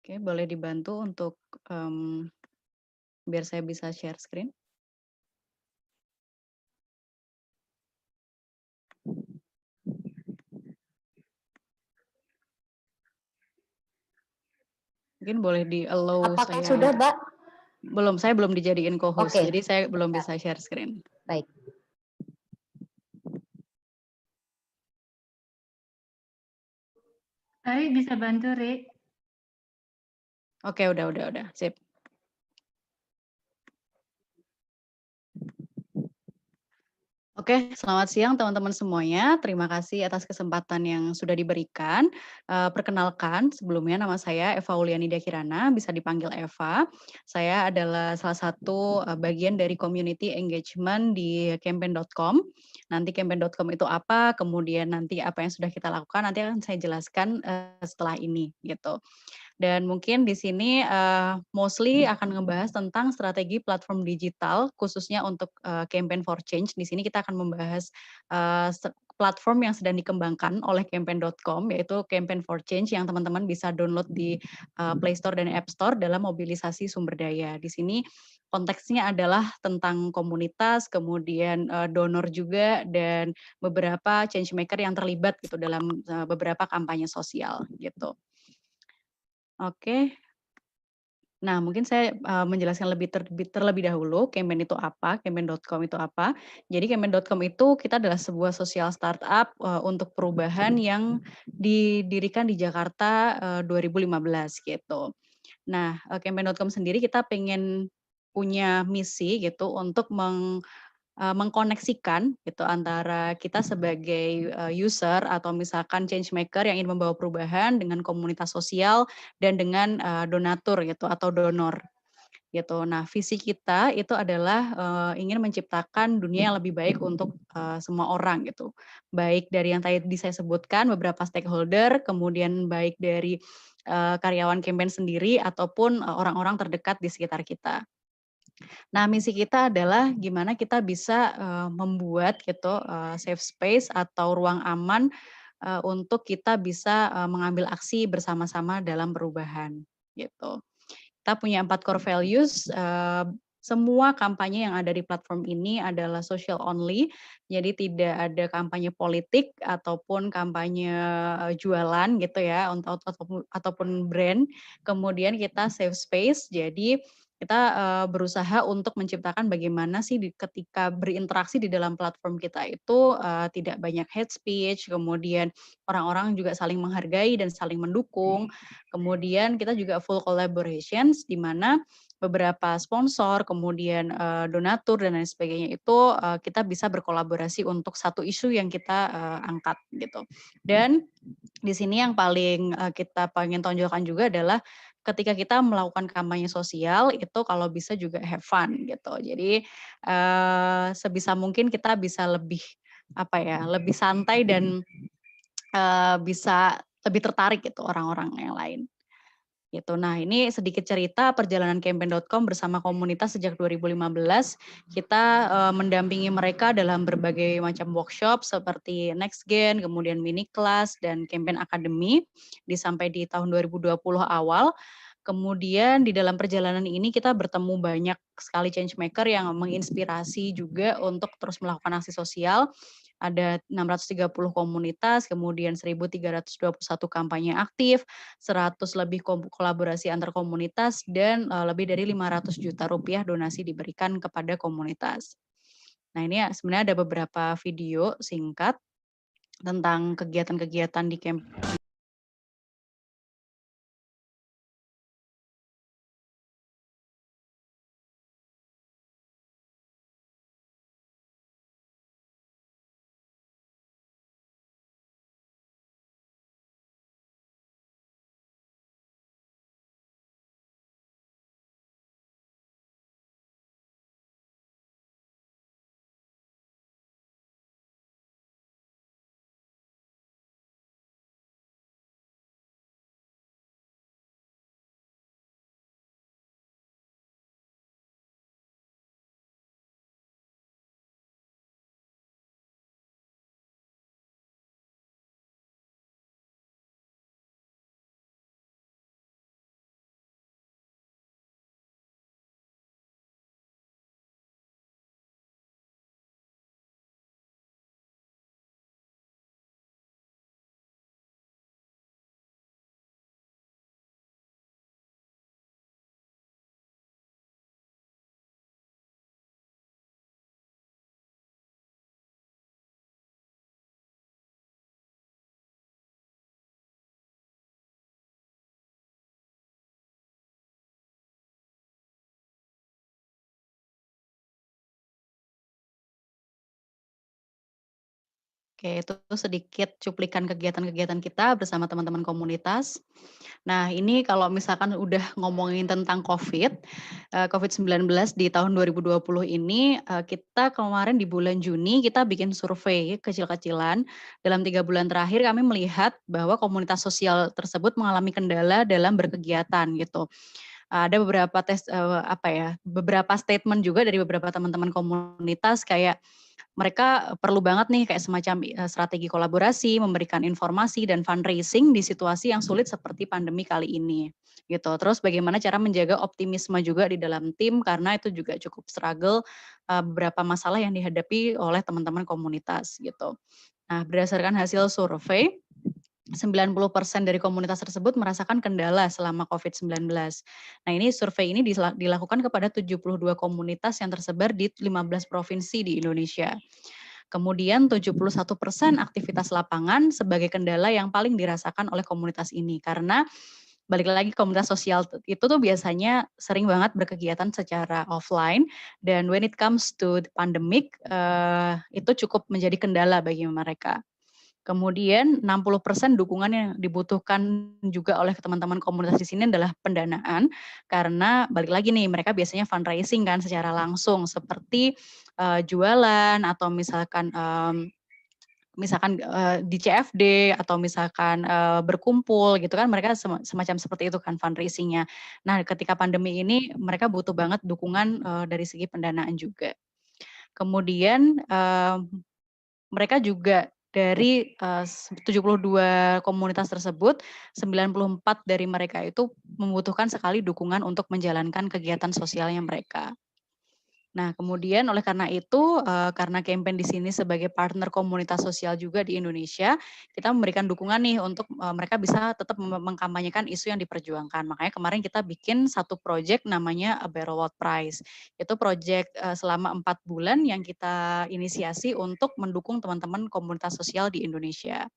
Oke, boleh dibantu untuk biar saya bisa share screen. Mungkin boleh di-allow Apakah saya. sudah, Mbak? Belum, saya belum dijadiin co-host, Oke. jadi saya belum bisa share screen. Baik. Ari bisa bantu, Ri? Oke, udah, sip. Oke, selamat siang teman-teman semuanya. Terima kasih atas kesempatan yang sudah diberikan. Perkenalkan, sebelumnya nama saya Eva Aulia Nindya Kirana, bisa dipanggil Eva. Saya adalah salah satu bagian dari community engagement di campaign.com. Nanti campaign.com itu apa, kemudian nanti apa yang sudah kita lakukan, nanti akan saya jelaskan setelah ini, gitu. Dan mungkin di sini mostly akan ngebahas tentang strategi platform digital, khususnya untuk Campaign for Change. Di sini kita akan membahas platform yang sedang dikembangkan oleh campaign.com, yaitu Campaign for Change yang teman-teman bisa download di Play Store dan App Store dalam mobilisasi sumber daya. Di sini konteksnya adalah tentang komunitas, kemudian donor juga, dan beberapa change maker yang terlibat gitu dalam beberapa kampanye sosial gitu. Oke, Nah, mungkin saya menjelaskan terlebih dahulu campaign itu apa, campaign.com itu apa. Jadi campaign.com itu kita adalah sebuah sosial startup untuk perubahan yang didirikan di Jakarta 2015 gitu. Nah, campaign.com sendiri kita pengen punya misi gitu untuk mengkoneksikan gitu antara kita sebagai user atau misalkan change maker yang ingin membawa perubahan dengan komunitas sosial dan dengan donatur gitu atau donor gitu. Nah, visi kita itu adalah ingin menciptakan dunia yang lebih baik untuk semua orang gitu. Baik dari yang tadi saya sebutkan beberapa stakeholder, kemudian baik dari karyawan campaign sendiri ataupun orang-orang terdekat di sekitar kita. Nah, misi kita adalah gimana kita bisa membuat gitu safe space atau ruang aman untuk kita bisa mengambil aksi bersama-sama dalam perubahan gitu. Kita punya 4 core values. Semua kampanye yang ada di platform ini adalah social only, jadi tidak ada kampanye politik ataupun kampanye jualan gitu ya, ataupun brand. Kemudian kita safe space, jadi kita berusaha untuk menciptakan bagaimana sih ketika berinteraksi di dalam platform kita itu tidak banyak hate speech, kemudian orang-orang juga saling menghargai dan saling mendukung. Kemudian kita juga full collaborations di mana beberapa sponsor, kemudian donatur dan lain sebagainya itu kita bisa berkolaborasi untuk satu isu yang kita angkat gitu. Dan di sini yang paling kita pengen tonjolkan juga adalah ketika kita melakukan kampanye sosial itu kalau bisa juga have fun gitu. Jadi sebisa mungkin kita bisa lebih lebih santai dan bisa lebih tertarik gitu orang-orang yang lain. Gitu. Nah, ini sedikit cerita perjalanan campaign.com bersama komunitas sejak 2015. Kita mendampingi mereka dalam berbagai macam workshop seperti Next Gen, kemudian mini class dan campaign academy sampai di tahun 2020 awal. Kemudian di dalam perjalanan ini kita bertemu banyak sekali change maker yang menginspirasi juga untuk terus melakukan aksi sosial. Ada 630 komunitas, kemudian 1.321 kampanye aktif, 100 lebih kolaborasi antar komunitas, dan lebih dari 500 juta rupiah donasi diberikan kepada komunitas. Nah, ini sebenarnya ada beberapa video singkat tentang kegiatan-kegiatan di campaign. Oke, itu sedikit cuplikan kegiatan-kegiatan kita bersama teman-teman komunitas. Nah, ini kalau misalkan udah ngomongin tentang COVID-19 di tahun 2020 ini, kita kemarin di bulan Juni kita bikin survei kecil-kecilan. Dalam 3 bulan terakhir kami melihat bahwa komunitas sosial tersebut mengalami kendala dalam berkegiatan gitu. Ada beberapa statement juga dari beberapa teman-teman komunitas kayak mereka perlu banget nih kayak semacam strategi kolaborasi, memberikan informasi dan fundraising di situasi yang sulit seperti pandemi kali ini, gitu. Terus bagaimana cara menjaga optimisme juga di dalam tim karena itu juga cukup struggle beberapa masalah yang dihadapi oleh teman-teman komunitas, gitu. Nah, berdasarkan hasil survei 90% dari komunitas tersebut merasakan kendala selama COVID-19. Nah, ini survei ini dilakukan kepada 72 komunitas yang tersebar di 15 provinsi di Indonesia. Kemudian 71% aktivitas lapangan sebagai kendala yang paling dirasakan oleh komunitas ini. Karena balik lagi komunitas sosial itu tuh biasanya sering banget berkegiatan secara offline, dan when it comes to the pandemic, itu cukup menjadi kendala bagi mereka. Kemudian 60% dukungan yang dibutuhkan juga oleh teman-teman komunitas di sini adalah pendanaan, karena balik lagi nih mereka biasanya fundraising kan secara langsung seperti jualan atau misalkan di CFD atau misalkan berkumpul gitu kan, mereka semacam seperti itu kan fundraising-nya. Nah, ketika pandemi ini mereka butuh banget dukungan dari segi pendanaan juga. Kemudian mereka juga dari 72 komunitas tersebut, 94 dari mereka itu membutuhkan sekali dukungan untuk menjalankan kegiatan sosialnya mereka. Nah, kemudian oleh karena itu, karena campaign di sini sebagai partner komunitas sosial juga di Indonesia, kita memberikan dukungan nih untuk mereka bisa tetap mengkampanyekan isu yang diperjuangkan. Makanya kemarin kita bikin satu project namanya A Better World Prize. Itu project selama 4 bulan yang kita inisiasi untuk mendukung teman-teman komunitas sosial di Indonesia.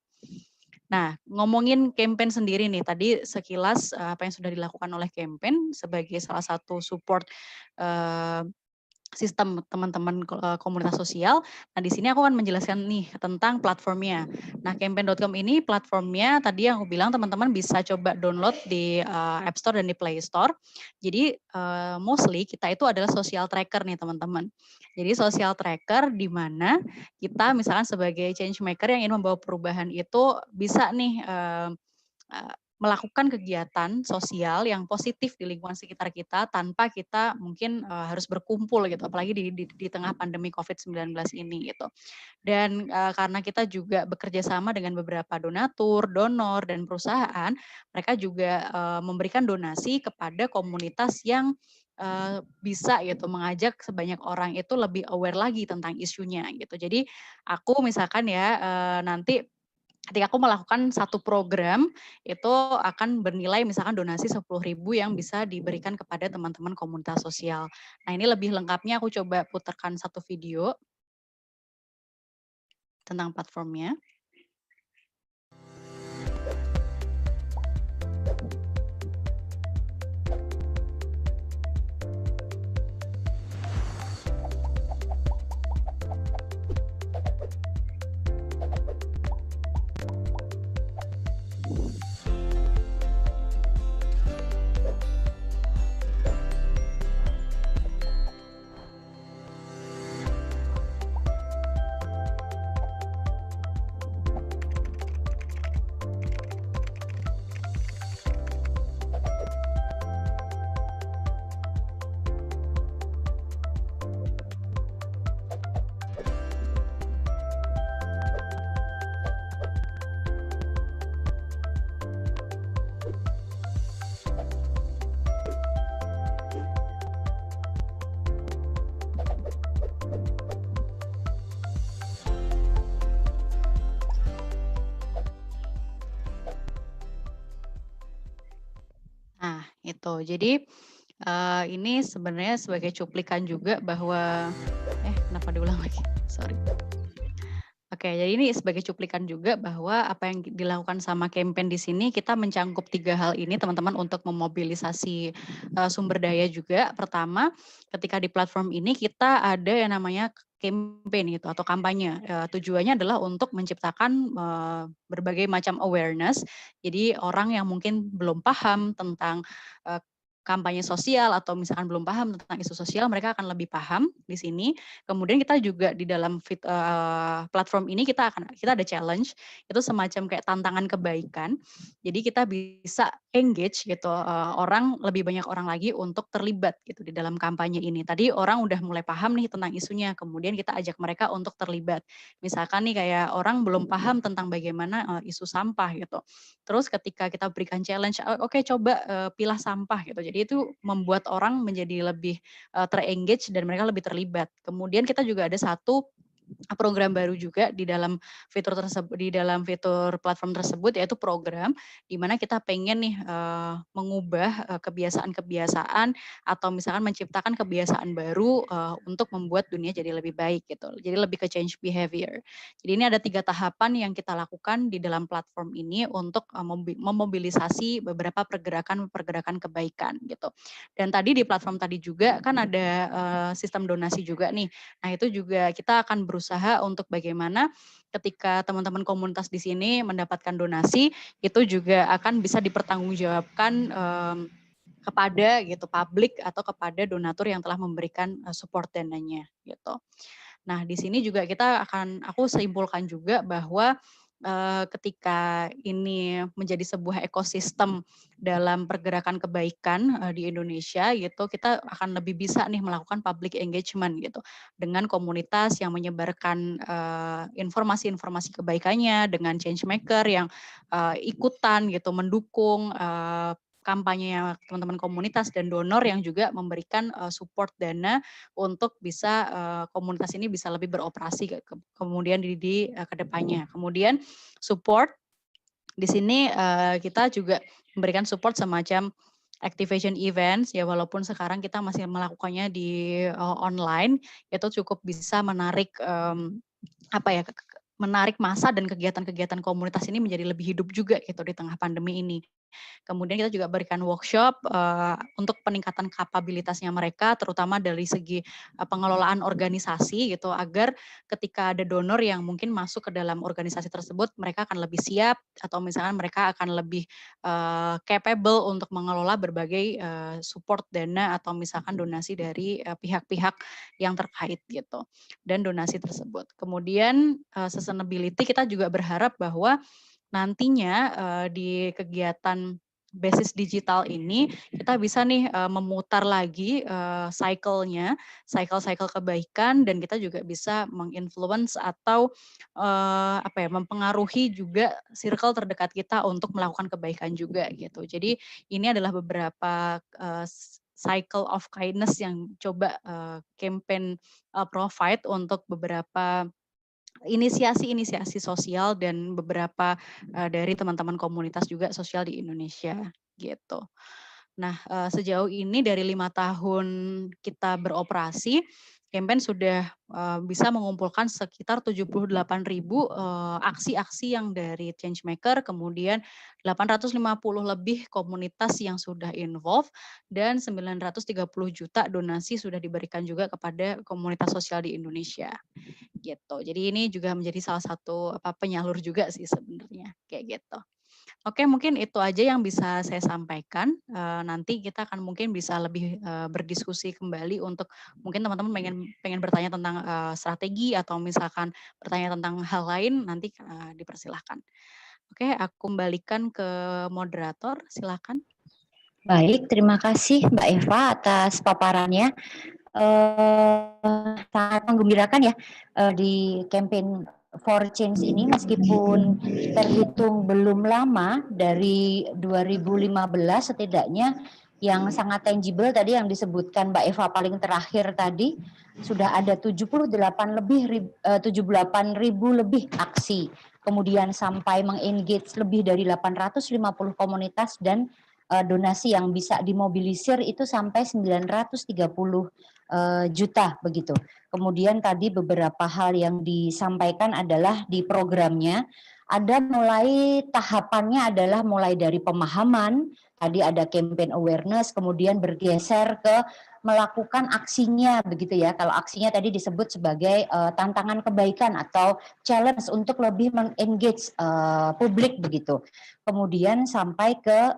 Nah, ngomongin campaign sendiri nih, tadi sekilas apa yang sudah dilakukan oleh campaign sebagai salah satu support sistem teman-teman komunitas sosial. Nah, di sini aku akan menjelaskan nih tentang platformnya. Nah, campaign.com ini platformnya tadi yang aku bilang teman-teman bisa coba download di App Store dan di Play Store. Jadi mostly kita itu adalah social tracker nih teman-teman. Jadi social tracker di mana kita misalkan sebagai change maker yang ingin membawa perubahan itu bisa nih melakukan kegiatan sosial yang positif di lingkungan sekitar kita tanpa kita mungkin harus berkumpul gitu, apalagi di tengah pandemi COVID-19 ini gitu. Dan karena kita juga bekerja sama dengan beberapa donatur, donor, dan perusahaan, mereka juga memberikan donasi kepada komunitas yang bisa gitu mengajak sebanyak orang itu lebih aware lagi tentang isunya gitu. Jadi aku misalkan ya nanti ketika aku melakukan satu program, itu akan bernilai misalkan donasi 10.000 yang bisa diberikan kepada teman-teman komunitas sosial. Nah, ini lebih lengkapnya aku coba putarkan satu video tentang platformnya. Nah, itu. Jadi ini sebenarnya sebagai cuplikan juga bahwa kenapa diulang lagi? Sorry. Oke, jadi ini sebagai cuplikan juga bahwa apa yang dilakukan sama campaign di sini kita mencangkup 3 hal ini teman-teman untuk memobilisasi sumber daya juga. Pertama, ketika di platform ini kita ada yang namanya campaign gitu atau kampanye. Tujuannya adalah untuk menciptakan berbagai macam awareness. Jadi orang yang mungkin belum paham tentang kampanye sosial atau misalkan belum paham tentang isu sosial, mereka akan lebih paham di sini. Kemudian kita juga di dalam platform ini kita ada challenge, itu semacam kayak tantangan kebaikan. Jadi kita bisa engage gitu lebih banyak orang lagi untuk terlibat gitu di dalam kampanye ini. Tadi orang udah mulai paham nih tentang isunya, kemudian kita ajak mereka untuk terlibat. Misalkan nih kayak orang belum paham tentang bagaimana isu sampah gitu. Terus ketika kita berikan challenge, oke coba pilah sampah gitu. Jadi itu membuat orang menjadi lebih ter-engage dan mereka lebih terlibat. Kemudian kita juga ada satu program baru juga di dalam fitur tersebut, di dalam fitur platform tersebut, yaitu program di mana kita pengen nih mengubah kebiasaan-kebiasaan atau misalkan menciptakan kebiasaan baru untuk membuat dunia jadi lebih baik gitu. Jadi lebih ke change behavior. Jadi ini ada 3 tahapan yang kita lakukan di dalam platform ini untuk memobilisasi beberapa pergerakan kebaikan gitu. Dan tadi di platform tadi juga kan ada sistem donasi juga nih. Nah itu juga kita akan berusaha untuk bagaimana ketika teman-teman komunitas di sini mendapatkan donasi, itu juga akan bisa dipertanggungjawabkan kepada gitu publik atau kepada donatur yang telah memberikan support dananya gitu. Nah di sini juga aku simpulkan juga bahwa ketika ini menjadi sebuah ekosistem dalam pergerakan kebaikan di Indonesia gitu, kita akan lebih bisa nih melakukan public engagement gitu dengan komunitas yang menyebarkan informasi-informasi kebaikannya, dengan change maker yang ikutan gitu mendukung kampanye teman-teman komunitas dan donor yang juga memberikan support dana untuk bisa komunitas ini bisa lebih beroperasi kemudian di kedepannya. Kemudian support di sini kita juga memberikan support semacam activation events ya, walaupun sekarang kita masih melakukannya di online, itu cukup bisa menarik menarik massa dan kegiatan-kegiatan komunitas ini menjadi lebih hidup juga gitu di tengah pandemi ini. Kemudian kita juga berikan workshop untuk peningkatan kapabilitasnya mereka, terutama dari segi pengelolaan organisasi gitu, agar ketika ada donor yang mungkin masuk ke dalam organisasi tersebut, mereka akan lebih siap atau misalkan mereka akan lebih capable untuk mengelola berbagai support dana atau misalkan donasi dari pihak-pihak yang terkait gitu dan donasi tersebut. Kemudian sustainability kita juga berharap bahwa nantinya di kegiatan basis digital ini kita bisa nih memutar lagi cycle kebaikan, dan kita juga bisa menginfluence atau mempengaruhi juga circle terdekat kita untuk melakukan kebaikan juga gitu. Jadi ini adalah beberapa cycle of kindness yang coba campaign provide untuk beberapa inisiasi sosial dan beberapa dari teman-teman komunitas juga sosial di Indonesia gitu. Nah, sejauh ini dari 5 tahun kita beroperasi, campaign sudah bisa mengumpulkan sekitar 78.000 aksi-aksi yang dari Changemaker, kemudian 850 lebih komunitas yang sudah involved, dan 930 juta donasi sudah diberikan juga kepada komunitas sosial di Indonesia gitu. Jadi ini juga menjadi salah satu penyalur juga sih sebenarnya kayak gitu. Oke, mungkin itu aja yang bisa saya sampaikan. Nanti kita akan mungkin bisa lebih berdiskusi kembali untuk mungkin teman-teman pengen bertanya tentang strategi atau misalkan bertanya tentang hal lain, nanti dipersilahkan. Oke, aku kembalikan ke moderator, silakan. Baik, terima kasih Mbak Eva atas paparannya. Sangat menggembirakan ya di campaign for change ini, meskipun terhitung belum lama dari 2015, setidaknya yang sangat tangible tadi yang disebutkan Mbak Eva paling terakhir tadi, sudah ada 78.000 lebih aksi, kemudian sampai mengengage lebih dari 850 komunitas, dan donasi yang bisa dimobilisir itu sampai 930 juta begitu. Kemudian tadi beberapa hal yang disampaikan adalah di programnya ada mulai tahapannya adalah mulai dari pemahaman, tadi ada campaign awareness, kemudian bergeser ke melakukan aksinya begitu ya. Kalau aksinya tadi disebut sebagai tantangan kebaikan atau challenge untuk lebih mengengage publik begitu. Kemudian sampai ke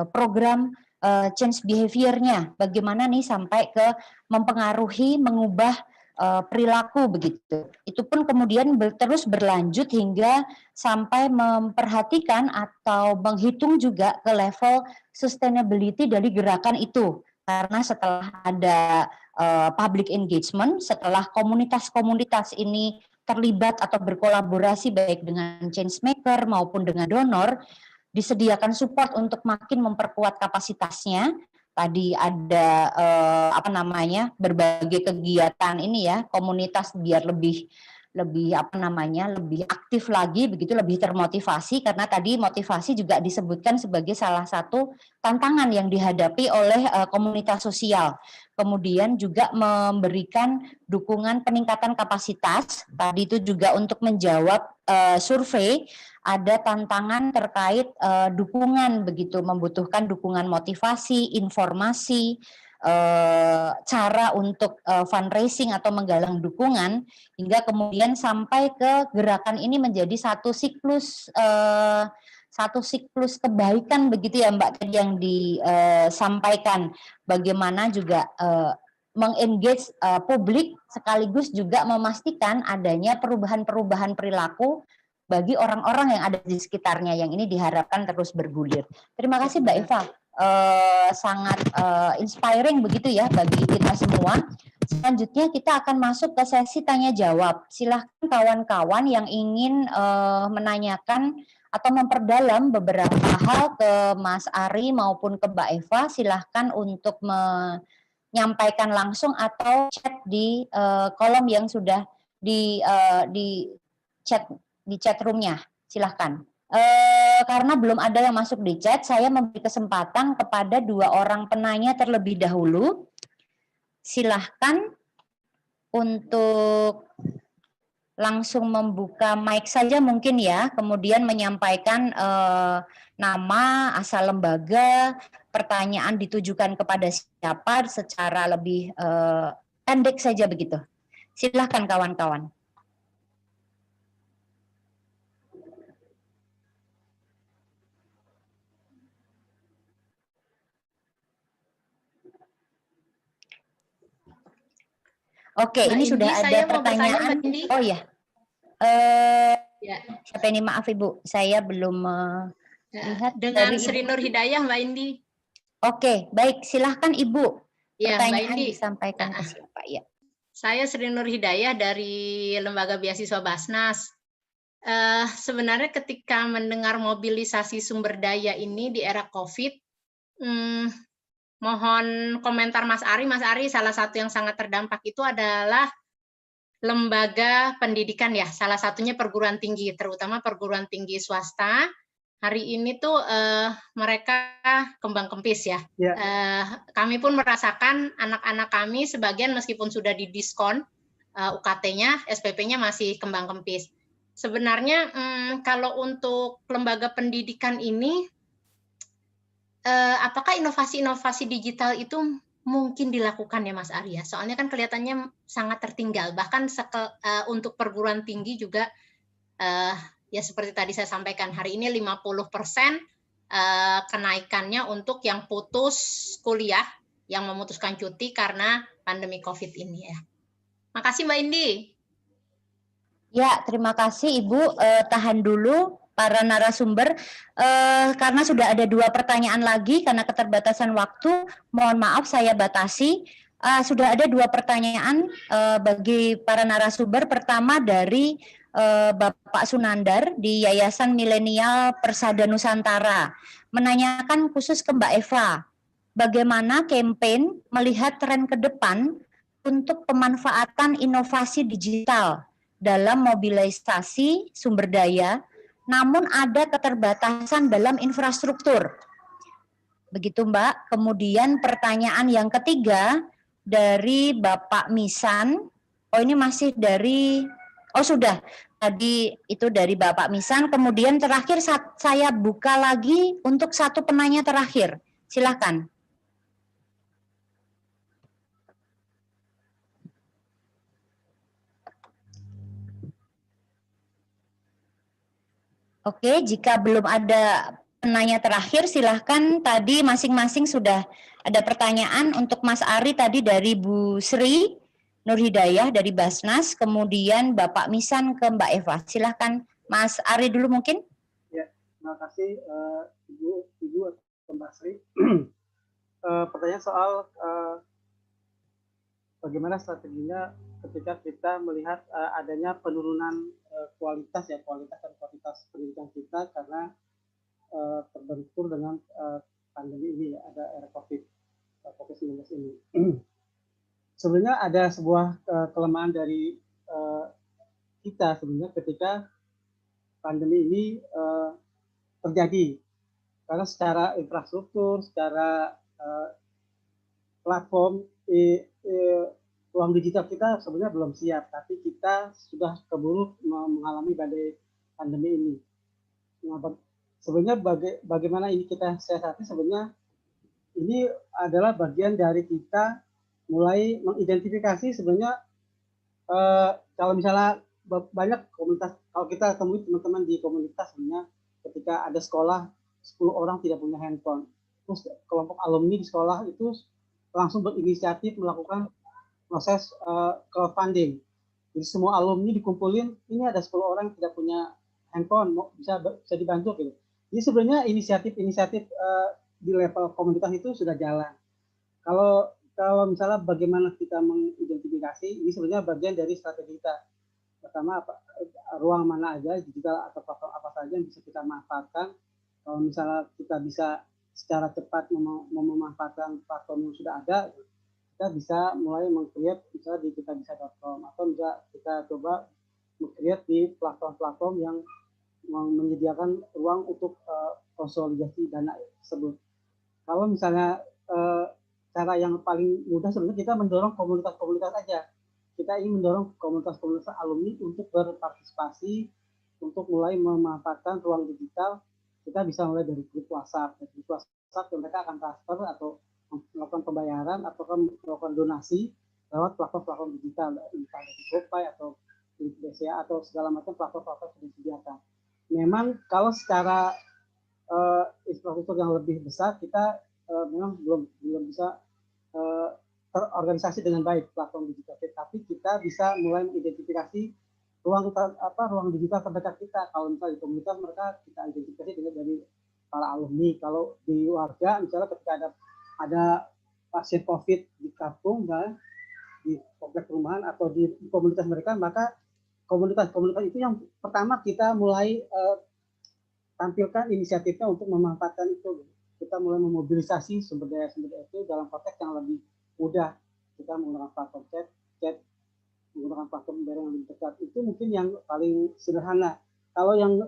program change behavior-nya, bagaimana nih sampai ke mempengaruhi, mengubah perilaku begitu. Itu pun kemudian terus berlanjut hingga sampai memperhatikan atau menghitung juga ke level sustainability dari gerakan itu. Karena setelah ada public engagement, setelah komunitas-komunitas ini terlibat atau berkolaborasi baik dengan change maker maupun dengan donor, disediakan support untuk makin memperkuat kapasitasnya. Tadi ada berbagai kegiatan ini ya, komunitas biar lebih lebih aktif lagi, begitu, lebih termotivasi, karena tadi motivasi juga disebutkan sebagai salah satu tantangan yang dihadapi oleh komunitas sosial. Kemudian juga memberikan dukungan peningkatan kapasitas. Tadi itu juga untuk menjawab survei, ada tantangan terkait dukungan, begitu, membutuhkan dukungan motivasi, informasi, cara untuk fundraising atau menggalang dukungan, hingga kemudian sampai ke gerakan ini menjadi satu siklus kebaikan, begitu ya Mbak, yang disampaikan. Bagaimana juga mengengage publik, sekaligus juga memastikan adanya perubahan-perubahan perilaku bagi orang-orang yang ada di sekitarnya, yang ini diharapkan terus bergulir. Terima kasih Mbak Eva. Sangat inspiring begitu ya bagi kita semua. Selanjutnya kita akan masuk ke sesi tanya jawab. Silahkan kawan-kawan yang ingin menanyakan atau memperdalam beberapa hal ke Mas Ari maupun ke Mbak Eva, silahkan untuk menyampaikan langsung atau chat di kolom yang sudah di chat roomnya. Silahkan. Karena belum ada yang masuk di chat, saya memberi kesempatan kepada 2 orang penanya terlebih dahulu. Silahkan untuk langsung membuka mic saja mungkin ya, kemudian menyampaikan nama, asal lembaga, pertanyaan ditujukan kepada siapa secara lebih pendek saja begitu. Silahkan kawan-kawan. Oke, Mbak ini Indi, sudah ada pertanyaan. Oh ya. Ya. Siapa ini? Maaf Ibu, saya belum lihat. Dengan dari Sri Nur Hidayah, Mbak Indi. Oke, baik. Silahkan Ibu. Ya, Pertanyaan Mbak Indi disampaikan ke siapa? Ya. Saya Sri Nur Hidayah dari Lembaga Beasiswa Basnas. Sebenarnya ketika mendengar mobilisasi sumber daya ini di era COVID, mohon komentar Mas Ari. Mas Ari, salah satu yang sangat terdampak itu adalah lembaga pendidikan ya, salah satunya perguruan tinggi, terutama perguruan tinggi swasta. Hari ini tuh mereka kembang kempis ya. Kami pun merasakan anak-anak kami sebagian meskipun sudah didiskon UKT-nya, SPP-nya masih kembang kempis. Sebenarnya kalau untuk lembaga pendidikan ini, apakah inovasi-inovasi digital itu mungkin dilakukan ya Mas Arya? Soalnya kan kelihatannya sangat tertinggal. Bahkan untuk perguruan tinggi juga, ya seperti tadi saya sampaikan, hari ini 50% kenaikannya untuk yang putus kuliah, yang memutuskan cuti karena pandemi COVID ini ya. Makasih Mbak Indi. Ya, terima kasih Ibu. Tahan dulu para narasumber, karena sudah ada 2 pertanyaan lagi, karena keterbatasan waktu, mohon maaf saya batasi. Sudah ada 2 pertanyaan bagi para narasumber. Pertama dari Bapak Sunandar di Yayasan Milenial Persada Nusantara, menanyakan khusus ke Mbak Eva, bagaimana campaign melihat tren ke depan untuk pemanfaatan inovasi digital dalam mobilisasi sumber daya, namun ada keterbatasan dalam infrastruktur. Begitu Mbak. Kemudian pertanyaan yang ketiga dari Bapak Misan. Oh ini masih dari, oh sudah, tadi itu dari Bapak Misan. Kemudian terakhir saya buka lagi untuk 1 penanya terakhir. Silakan. Oke, jika belum ada penanya terakhir, silahkan. Tadi masing-masing sudah ada pertanyaan. Untuk Mas Ari tadi dari Bu Sri Nur Hidayah dari Basnas, kemudian Bapak Misan ke Mbak Eva. Silahkan Mas Ari dulu mungkin. Ya, terima kasih Ibu atau Mbak Sri. Pertanyaan soal bagaimana strateginya ketika kita melihat adanya penurunan kualitas dan kuantitas pendidikan kita karena terbentur dengan pandemi ini, ada era COVID-19 ini. Sebenarnya ada sebuah kelemahan dari kita sebenarnya ketika pandemi ini terjadi. Karena secara infrastruktur, secara platform ruang digital kita sebenarnya belum siap, tapi kita sudah keburu mengalami badai pandemi ini. Nah, sebenarnya bagaimana ini kita siasati, sebenarnya ini adalah bagian dari kita mulai mengidentifikasi sebenarnya kalau misalnya banyak komunitas, kalau kita temui teman-teman di komunitas sebenarnya ketika ada sekolah 10 orang tidak punya handphone, terus kelompok alumni di sekolah itu langsung berinisiatif melakukan proses crowdfunding. Jadi semua alumni dikumpulin, ini ada 10 orang yang tidak punya handphone, bisa dibantu gitu. Jadi sebenarnya inisiatif di level komunitas itu sudah jalan. Kalau misalnya bagaimana kita mengidentifikasi, ini sebenarnya bagian dari strategi kita. Pertama, ruang mana aja, digital atau platform apa saja yang bisa kita manfaatkan. Kalau misalnya kita bisa secara cepat memanfaatkan platform yang sudah ada, kita bisa mulai meng-create misalnya di kitabisa.com, atau bisa kita coba meng-create di platform-platform yang menyediakan ruang untuk konsolidasi dana tersebut. Kalau misalnya cara yang paling mudah sebenarnya kita mendorong komunitas-komunitas aja. Kita ingin mendorong komunitas-komunitas alumni untuk berpartisipasi, untuk mulai memanfaatkan ruang digital. Kita bisa mulai dari grup WhatsApp. Dari grup WhatsApp mereka akan transfer atau melakukan pembayaran atau melakukan donasi lewat platform-platform digital, misalnya di GoPay atau di BCA atau segala macam platform-platform yang disediakan. Memang kalau secara infrastruktur yang lebih besar kita memang belum bisa terorganisasi dengan baik platform digital, tapi kita bisa mulai mengidentifikasi ruang digital terdekat kita. Kalau misalnya di komunitas mereka kita identifikasi dari para alumni. Kalau di warga misalnya ketika ada pasien COVID di kampung, misalnya di komplek perumahan atau di komunitas mereka, maka komunitas-komunitas itu yang pertama kita mulai tampilkan inisiatifnya untuk memanfaatkan itu. Kita mulai memobilisasi sumber daya itu dalam konteks yang lebih mudah. Kita menggunakan platform chat, menggunakan platform yang lebih dekat. Itu mungkin yang paling sederhana. Kalau yang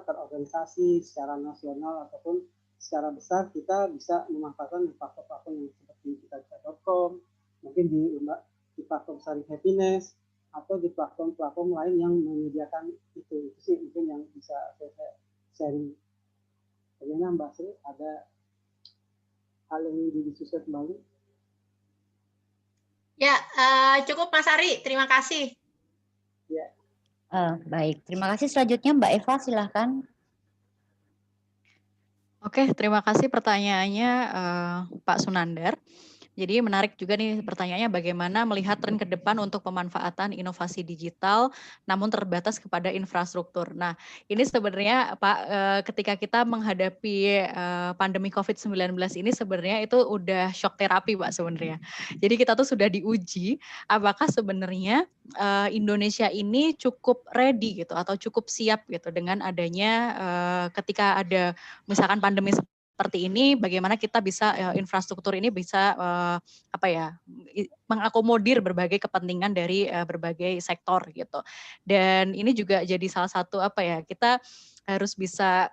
terorganisasi secara nasional ataupun secara besar, kita bisa memanfaatkan platform-platform yang seperti kitabisa.com, mungkin di platform Sharing Happiness, atau di platform-platform lain yang menyediakan itu sih mungkin yang bisa saya sharing. Bagaimana Mbak Sri, ada hal yang didiskusikan kembali? Ya, cukup Mas Ari, terima kasih. Ya. Baik, terima kasih. Selanjutnya Mbak Eva, silahkan. Oke, terima kasih pertanyaannya Pak Sunandar. Jadi menarik juga nih pertanyaannya, bagaimana melihat tren ke depan untuk pemanfaatan inovasi digital namun terbatas kepada infrastruktur. Nah, ini sebenarnya Pak, ketika kita menghadapi pandemi COVID-19 ini sebenarnya itu udah shock terapi Pak sebenarnya. Jadi kita tuh sudah diuji apakah sebenarnya Indonesia ini cukup ready gitu atau cukup siap gitu dengan adanya ketika ada misalkan pandemi seperti ini, bagaimana kita bisa infrastruktur ini bisa mengakomodir berbagai kepentingan dari berbagai sektor gitu. Dan ini juga jadi salah satu kita harus bisa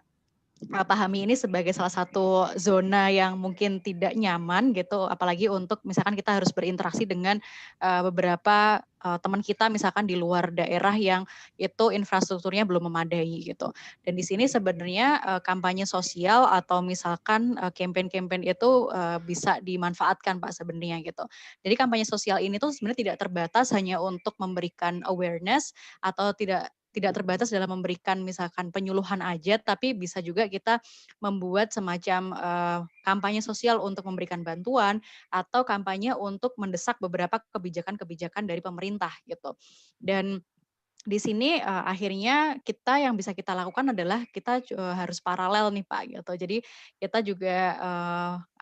pahami ini sebagai salah satu zona yang mungkin tidak nyaman gitu, apalagi untuk misalkan kita harus berinteraksi dengan beberapa teman kita misalkan di luar daerah yang itu infrastrukturnya belum memadai gitu. Dan di sini sebenarnya kampanye sosial atau misalkan campaign-campaign itu bisa dimanfaatkan Pak sebenarnya gitu. Jadi kampanye sosial ini tuh sebenarnya tidak terbatas hanya untuk memberikan awareness atau tidak terbatas dalam memberikan misalkan penyuluhan aja, tapi bisa juga kita membuat semacam kampanye sosial untuk memberikan bantuan atau kampanye untuk mendesak beberapa kebijakan-kebijakan dari pemerintah gitu. Dan di sini akhirnya yang bisa kita lakukan adalah kita harus paralel nih Pak gitu. Jadi kita juga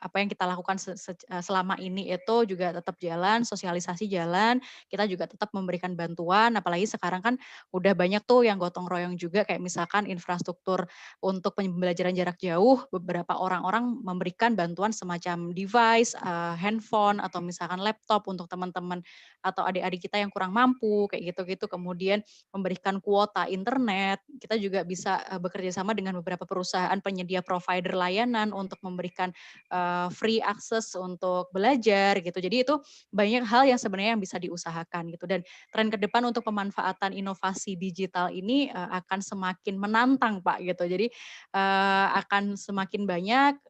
apa yang kita lakukan selama ini itu juga tetap jalan, sosialisasi jalan, kita juga tetap memberikan bantuan, apalagi sekarang kan udah banyak tuh yang gotong royong juga, kayak misalkan infrastruktur untuk pembelajaran jarak jauh, beberapa orang-orang memberikan bantuan semacam device, handphone, atau misalkan laptop untuk teman-teman atau adik-adik kita yang kurang mampu, kayak gitu-gitu. Kemudian memberikan kuota internet, kita juga bisa bekerja sama dengan beberapa perusahaan penyedia provider layanan untuk memberikan free access untuk belajar gitu. Jadi itu banyak hal yang sebenarnya yang bisa diusahakan gitu. Dan tren ke depan untuk pemanfaatan inovasi digital ini akan semakin menantang Pak gitu. Jadi akan semakin banyak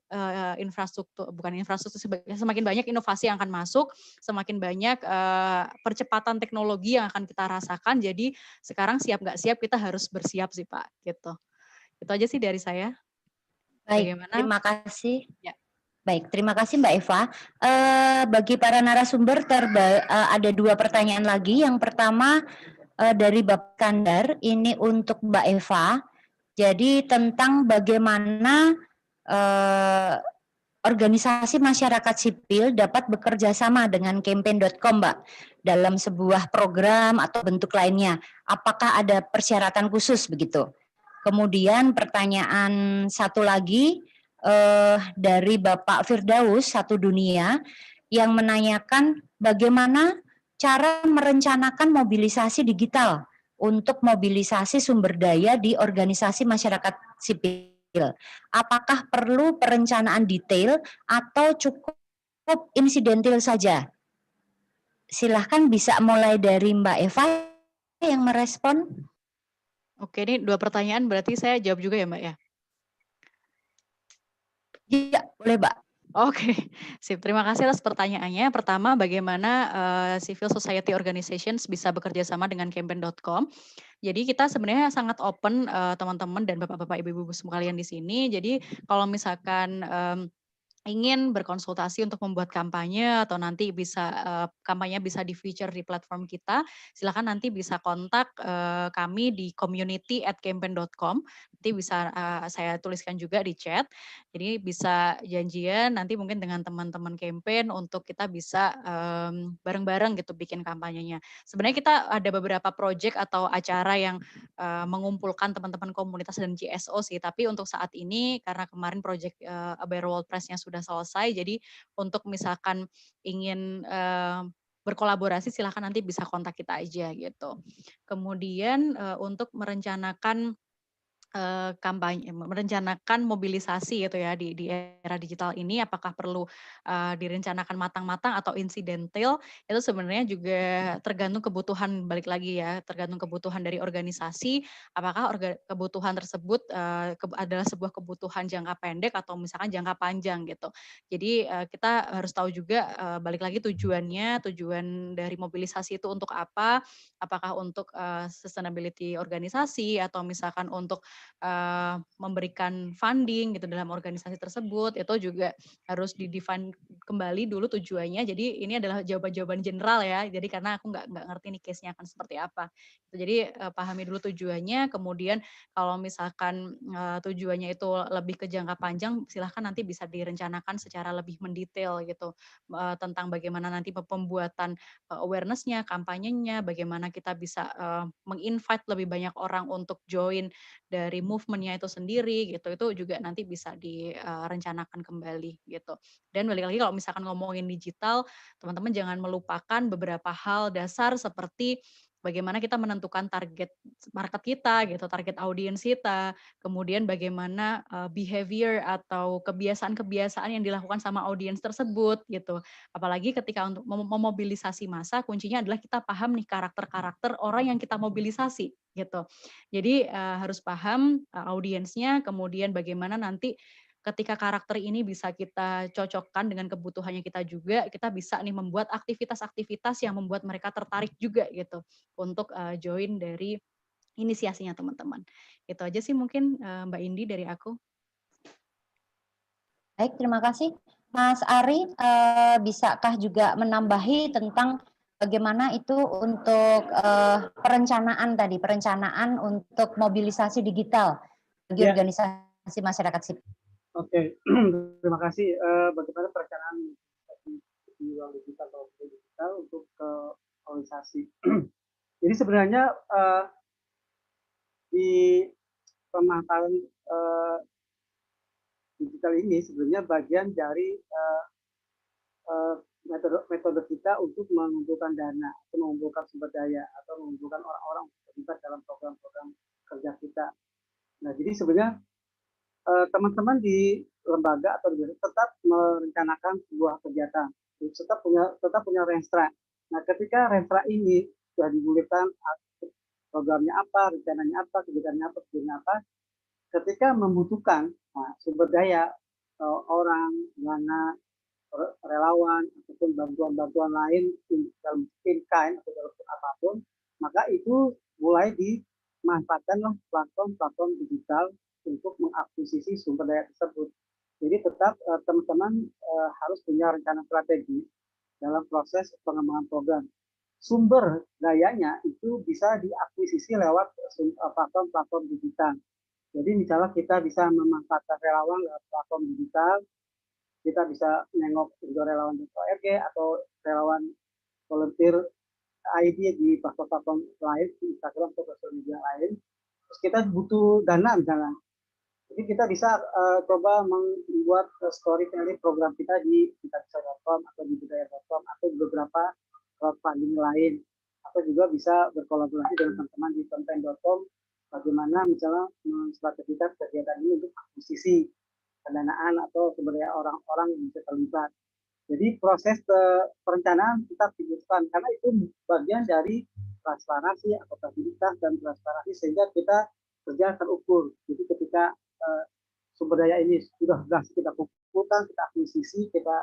semakin banyak inovasi yang akan masuk, semakin banyak percepatan teknologi yang akan kita rasakan. Jadi sekarang siap nggak siap kita harus bersiap sih Pak gitu. Itu aja sih dari saya. Baik, Bagaimana? terima kasih. Ya. Baik, terima kasih Mbak Eva. Bagi para narasumber ada 2 pertanyaan lagi. Yang pertama dari Bapak Kandar, ini untuk Mbak Eva. Jadi tentang bagaimana organisasi masyarakat sipil dapat bekerja sama dengan campaign.com, Mbak, dalam sebuah program atau bentuk lainnya. Apakah ada persyaratan khusus begitu? Kemudian pertanyaan satu lagi dari Bapak Firdaus, Satu Dunia, yang menanyakan bagaimana cara merencanakan mobilisasi digital untuk mobilisasi sumber daya di organisasi masyarakat sipil. Apakah perlu perencanaan detail atau cukup insidentil saja? Silahkan bisa mulai dari Mbak Eva yang merespon. Oke, ini 2 pertanyaan berarti saya jawab juga ya Mbak ya? Iya, boleh Mbak. Oke, sip. Terima kasih atas pertanyaannya. Pertama, bagaimana civil society organizations bisa bekerja sama dengan campaign.com. Jadi kita sebenarnya sangat open teman-teman dan bapak-bapak, ibu-ibu sekalian di sini. Jadi kalau misalkan ingin berkonsultasi untuk membuat kampanye atau nanti bisa kampanye bisa di-feature di platform kita, silakan nanti bisa kontak kami di community@campaign.com. Nanti bisa saya tuliskan juga di chat. Jadi bisa janjian nanti mungkin dengan teman-teman campaign untuk kita bisa bareng-bareng gitu bikin kampanyenya. Sebenarnya kita ada beberapa project atau acara yang mengumpulkan teman-teman komunitas dan GSO sih, tapi untuk saat ini karena kemarin project Aware World Press-nya sudah selesai, jadi untuk misalkan ingin berkolaborasi silahkan nanti bisa kontak kita aja gitu. Kemudian untuk merencanakan kampanye, merencanakan mobilisasi gitu ya di era digital ini, apakah perlu direncanakan matang-matang atau insidental, itu sebenarnya juga tergantung kebutuhan, balik lagi ya, tergantung kebutuhan dari organisasi, apakah kebutuhan tersebut adalah sebuah kebutuhan jangka pendek atau misalkan jangka panjang gitu. Jadi kita harus tahu juga balik lagi tujuan dari mobilisasi itu untuk apa, apakah untuk sustainability organisasi atau misalkan untuk memberikan funding gitu dalam organisasi tersebut, itu juga harus di-define kembali dulu tujuannya. Jadi ini adalah jawaban-jawaban general ya. Jadi karena aku nggak ngerti nih case-nya akan seperti apa. Jadi pahami dulu tujuannya, kemudian kalau misalkan tujuannya itu lebih ke jangka panjang, silahkan nanti bisa direncanakan secara lebih mendetail gitu tentang bagaimana nanti pembuatan awareness-nya, kampanyenya, bagaimana kita bisa meng-invite lebih banyak orang untuk join dari movement-nya itu sendiri gitu, itu juga nanti bisa direncanakan kembali gitu. Dan balik lagi kalau misalkan ngomongin digital, teman-teman jangan melupakan beberapa hal dasar seperti bagaimana kita menentukan target market kita gitu, target audiens kita, kemudian bagaimana behavior atau kebiasaan-kebiasaan yang dilakukan sama audiens tersebut gitu. Apalagi ketika untuk memobilisasi massa, kuncinya adalah kita paham nih karakter-karakter orang yang kita mobilisasi gitu. Jadi harus paham audiensnya, kemudian bagaimana nanti ketika karakter ini bisa kita cocokkan dengan kebutuhannya kita juga, kita bisa nih membuat aktivitas-aktivitas yang membuat mereka tertarik juga gitu untuk join dari inisiasinya teman-teman. Itu aja sih mungkin Mbak Indi dari aku. Baik, terima kasih. Mas Ari, bisakah juga menambahi tentang bagaimana itu untuk perencanaan untuk mobilisasi digital bagi organisasi masyarakat sipil? Oke, terima kasih. Bagaimana perencanaan di ruang digital atau digital untuk ke organisasi? Jadi sebenarnya di pemanfaatan digital ini sebenarnya bagian dari metode kita untuk mengumpulkan dana, atau mengumpulkan sumber daya, atau mengumpulkan orang-orang untuk terlibat dalam program-program kerja kita. Nah, jadi sebenarnya teman-teman di lembaga atau di tetap merencanakan sebuah kegiatan, tetap punya renstra. Nah, ketika renstra ini sudah digulirkan, programnya apa, rencananya apa, kegiatannya apa, tujuannya apa, ketika membutuhkan sumber daya, orang, dana, relawan, ataupun bantuan-bantuan lain dalam kind atau dalam apapun, maka itu mulai dimanfaatkanlah platform-platform digital untuk mengakuisisi sumber daya tersebut. Jadi tetap teman-teman harus punya rencana strategi dalam proses pengembangan program. Sumber dayanya itu bisa diakuisisi lewat platform-platform digital. Jadi misalnya kita bisa memanfaatkan relawan lewat platform digital, kita bisa nengok juga relawan di ORG atau relawan volunteer ID di platform lain, di Instagram atau sosial media lain. Terus kita butuh dana misalnya. Jadi kita bisa coba membuat storytelling program kita di kitabisa.com atau di budaya.com atau beberapa crowdfunding lain. Atau juga bisa berkolaborasi dengan teman-teman di content.com bagaimana misalnya menstrategikan kegiatan ini untuk akuisisi pendanaan atau sumber daya orang-orang yang bisa terlibat. Jadi proses perencanaan tetap dibutuhkan karena itu bagian dari transparansi, akuntabilitas dan transparansi sehingga kita kerja terukur. Jadi ketika sumber daya ini sudah berhasil kita kumpulkan, kita akuisisi, kita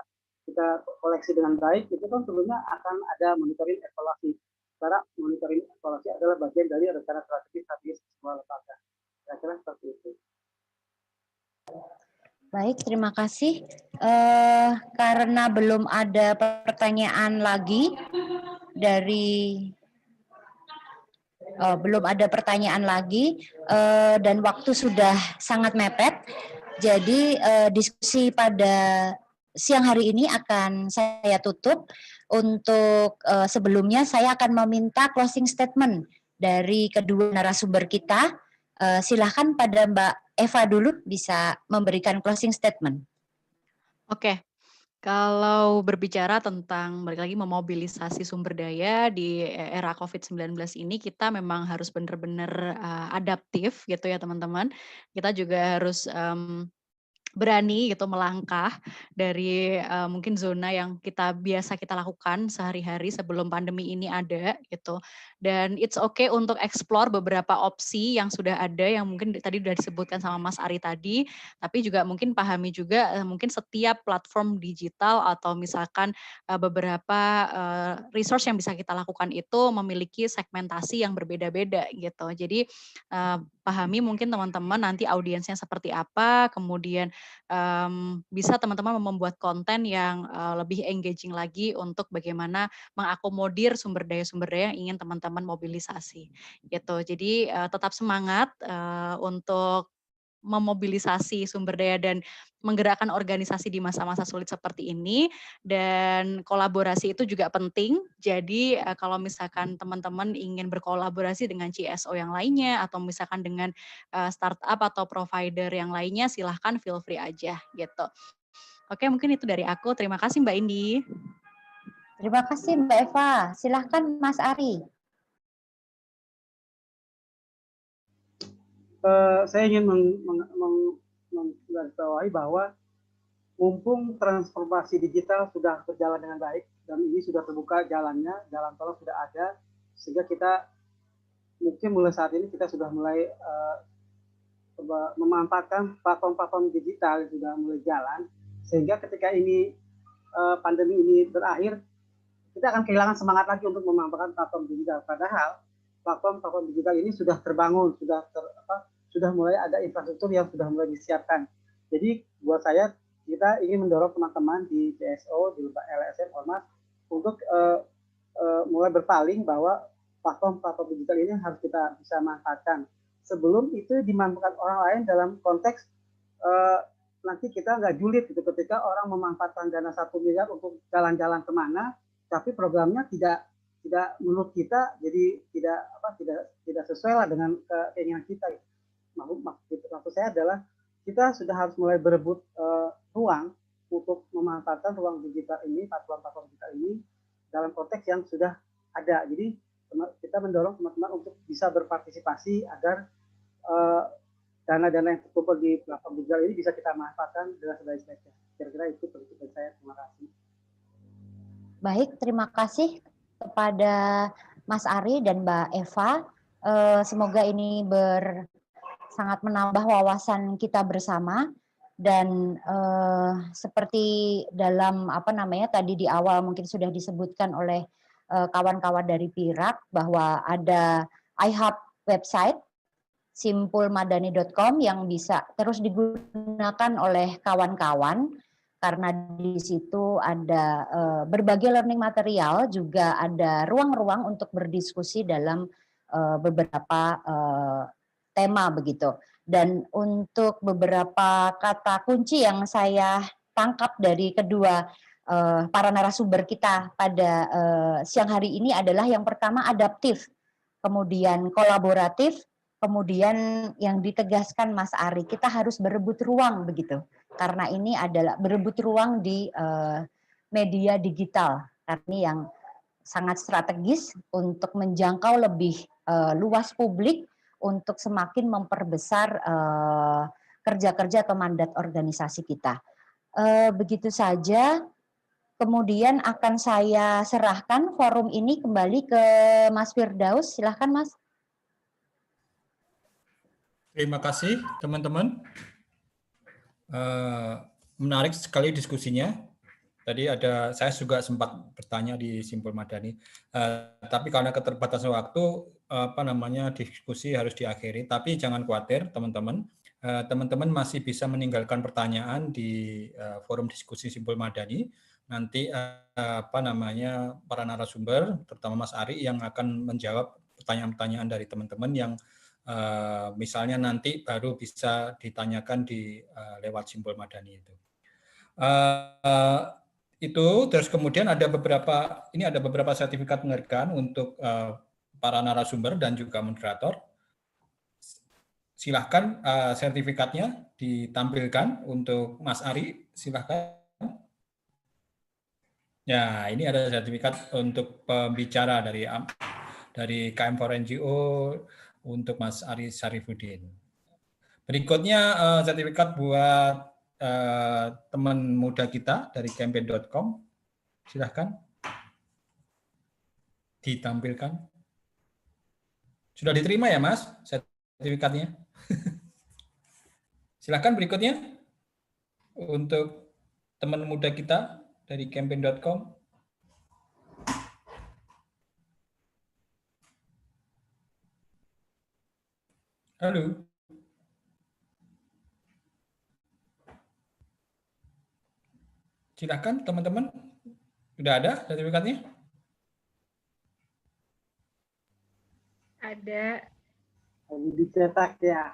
koleksi dengan baik, itu kan tentunya akan ada monitoring evaluasi. Karena monitoring evaluasi adalah bagian dari rencana strategis sebuah lembaga. Kira-kira seperti itu. Baik, terima kasih. Karena belum ada pertanyaan lagi dan waktu sudah sangat mepet, jadi diskusi pada siang hari ini akan saya tutup. Untuk sebelumnya saya akan meminta closing statement dari kedua narasumber kita. Silahkan pada Mbak Eva dulu bisa memberikan closing statement. Oke, kalau berbicara tentang balik lagi memobilisasi sumber daya di era COVID-19 ini, kita memang harus benar-benar adaptif gitu ya teman-teman. Kita juga harus berani gitu melangkah dari mungkin zona yang biasa kita lakukan sehari-hari sebelum pandemi ini ada gitu. Dan it's okay untuk explore beberapa opsi yang sudah ada yang mungkin tadi sudah disebutkan sama Mas Ari tadi, tapi juga mungkin pahami juga mungkin setiap platform digital atau misalkan beberapa resource yang bisa kita lakukan itu memiliki segmentasi yang berbeda-beda gitu. Jadi pahami mungkin teman-teman nanti audiensnya seperti apa, kemudian bisa teman-teman membuat konten yang lebih engaging lagi untuk bagaimana mengakomodir sumber daya yang ingin teman-teman mobilisasi gitu. Jadi tetap semangat untuk memobilisasi sumber daya dan menggerakkan organisasi di masa-masa sulit seperti ini, dan kolaborasi itu juga penting. Jadi kalau misalkan teman-teman ingin berkolaborasi dengan CSO yang lainnya atau misalkan dengan startup atau provider yang lainnya, silahkan feel free aja gitu. Oke, mungkin itu dari aku. Terima kasih Mbak Indi. Terima kasih Mbak Eva. Silahkan Mas Ari. Saya ingin menggarisbawahi bahwa mumpung transformasi digital sudah berjalan dengan baik dan ini sudah terbuka jalannya, jalan tol sudah ada, sehingga kita mungkin mulai saat ini kita sudah mulai memanfaatkan platform-platform digital yang sudah mulai jalan, sehingga ketika ini pandemi ini berakhir, kita akan kehilangan semangat lagi untuk memanfaatkan platform digital. Padahal platform digital ini sudah terbangun, sudah mulai ada infrastruktur yang sudah mulai disiapkan. Jadi buat saya, kita ingin mendorong teman-teman di CSO, di LSM, Ormas, untuk mulai berpaling bahwa platform digital ini harus kita bisa manfaatkan. Sebelum itu dimanfaatkan orang lain dalam konteks nanti kita nggak julid gitu ketika orang memanfaatkan dana 1 miliar untuk jalan-jalan kemana, tapi programnya tidak menurut kita jadi tidak sesuai lah dengan keinginan kita. Maksud saya adalah kita sudah harus mulai berebut ruang untuk memanfaatkan ruang digital ini, platform digital ini dalam konteks yang sudah ada. Jadi kita mendorong teman-teman untuk bisa berpartisipasi agar dana-dana yang terkumpul di platform digital ini bisa kita manfaatkan dengan sebaik-baiknya. Kira-kira itu pendapat saya. Terima kasih. Baik, terima kasih kepada Mas Ari dan Mbak Eva. Semoga ini sangat menambah wawasan kita bersama, dan seperti dalam tadi di awal mungkin sudah disebutkan oleh kawan-kawan dari PIRAK bahwa ada iHub website simpulmadani.com yang bisa terus digunakan oleh kawan-kawan, karena di situ ada berbagai learning material, juga ada ruang-ruang untuk berdiskusi dalam beberapa tema begitu. Dan untuk beberapa kata kunci yang saya tangkap dari kedua para narasumber kita pada siang hari ini adalah yang pertama adaptif, kemudian kolaboratif, kemudian yang ditegaskan Mas Ari, kita harus berebut ruang begitu. Karena ini adalah berebut ruang di media digital. Karena ini yang sangat strategis untuk menjangkau lebih luas publik, untuk semakin memperbesar kerja-kerja atau mandat organisasi kita. Begitu saja. Kemudian akan saya serahkan forum ini kembali ke Mas Firdaus. Silahkan Mas. Terima kasih teman-teman. Menarik sekali diskusinya. Tadi saya juga sempat bertanya di Simpul Madani. Tapi karena keterbatasan waktu, diskusi harus diakhiri. Tapi jangan khawatir teman-teman. Teman-teman masih bisa meninggalkan pertanyaan di forum diskusi Simpul Madani. Nanti para narasumber, terutama Mas Ari, yang akan menjawab pertanyaan-pertanyaan dari teman-teman yang misalnya nanti baru bisa ditanyakan di lewat Simpul Madani itu. Terus kemudian ada beberapa sertifikat penghargaan untuk para narasumber dan juga moderator. Silahkan sertifikatnya ditampilkan untuk Mas Ari, silahkan. Ya, ini ada sertifikat untuk pembicara dari KM4NGO untuk Mas Ari Syarifuddin. Berikutnya sertifikat buat teman muda kita dari campaign.com. Silahkan ditampilkan. Sudah diterima ya Mas sertifikatnya? Silahkan berikutnya untuk teman muda kita dari campaign.com. Halo. Silakan teman-teman. Sudah ada sertifikatnya? Ada. Lagi dicetak ya.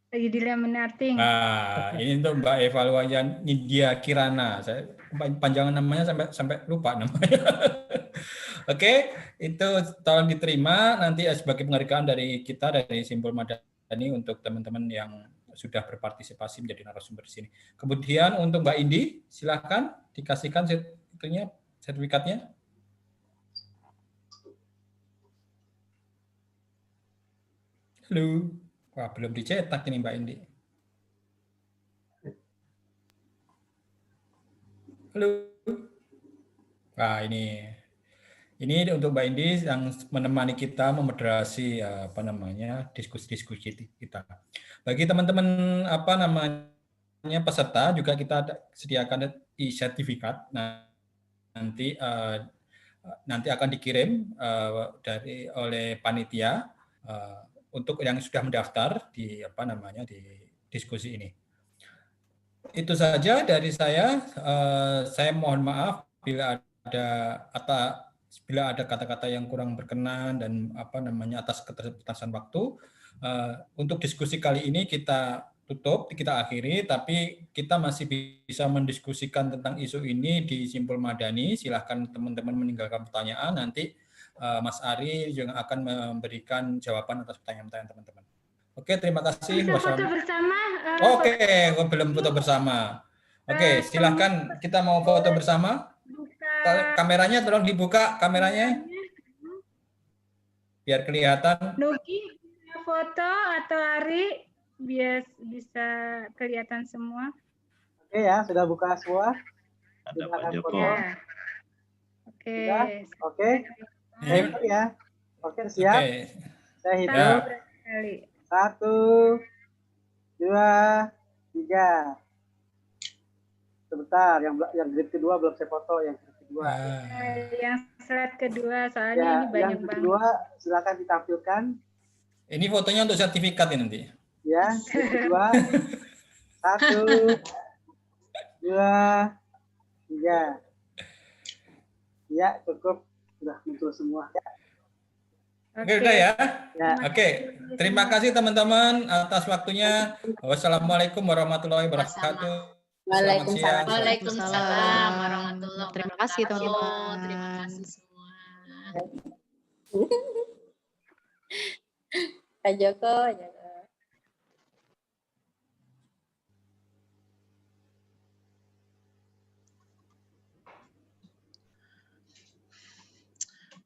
Lagi di laminating. Nah, ini untuk Mbak Eva Nidya Kirana. Saya panjangan namanya sampai lupa namanya. Oke, itu tolong diterima nanti sebagai penghargaan dari kita dari Simpul Madani untuk teman-teman yang sudah berpartisipasi menjadi narasumber di sini. Kemudian untuk Mbak Indi, silakan dikasihkan sertifikatnya. Halo. Wah, belum dicetak ini Mbak Indi. Halo. Wah, ini untuk Mbak Indi yang menemani kita memoderasi diskusi-diskusi kita. Bagi teman-teman peserta juga kita sediakan e-sertifikat. Nah, nanti akan dikirim oleh panitia untuk yang sudah mendaftar di di diskusi ini. Itu saja dari saya. Saya mohon maaf bila ada kata-kata yang kurang berkenan dan atas keterbatasan waktu. Untuk diskusi kali ini kita tutup, kita akhiri, tapi kita masih bisa mendiskusikan tentang isu ini di Simpul Madani. Silahkan teman-teman meninggalkan pertanyaan, nanti Mas Ari juga akan memberikan jawaban atas pertanyaan-pertanyaan teman-teman. Oke, terima kasih. Bisa foto bersama? Oke, belum foto bersama. Oke, silahkan kita mau foto bersama. Kameranya tolong dibuka kameranya. Biar kelihatan. Nugi foto atau Ari biar bisa kelihatan semua. Oke ya, sudah buka semua. Ada Pak Joko. Ya. Oke. Oke. Ya. Oke, siap. Oke. Saya hitung. 1, 2, 3. Sebentar, yang grade kedua belum saya foto, yang grade kedua. Yang slide kedua, soalnya ya, ini banyak banget. Yang kedua, silakan ditampilkan. Ini fotonya untuk sertifikat ini nanti. Ya, grade kedua. 1, 2, 3. Ya, cukup. Sudah muncul semua. Ya. Oke, udah ya. Oke, terima kasih teman-teman atas waktunya. Wassalamualaikum warahmatullahi wabarakatuh. Waalaikumsalam warahmatullahi wabarakatuh. Terima kasih teman-teman. Terima kasih semua. Pak Joko.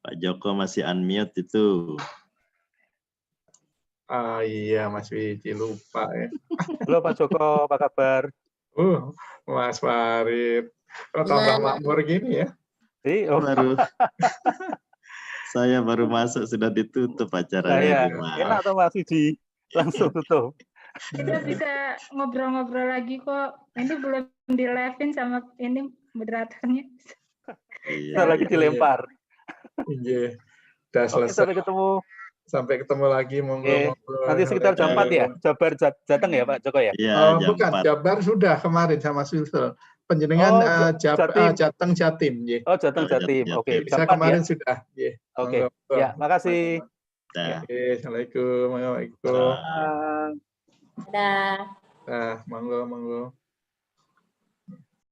Pak Joko masih unmute itu. Ah iya, Mas Wiji lupa ya. Halo Pak Joko, apa kabar? Mas Farid. Kok tambah makmur gini ya? Saya baru masuk sudah ditutup acaranya. Enak tuh Mas Wiji, langsung tutup. Kita bisa ngobrol-ngobrol lagi kok. Ini belum di live-in sama ini moderatornya. Iya. Lagi dilempar. Iya, udah selesai. Sampai ketemu. Sampai ketemu lagi, monggo. Nanti sekitar jam 4 ya, Jabar Jateng ya Pak Joko ya? Bukan, Jabar sudah kemarin sama Sulsel. Penjenengan Jateng Jatim. Oh, Jateng Jatim. Oke, bisa kemarin sudah. Oke, ya, makasih. Assalamualaikum. Dah. Monggo.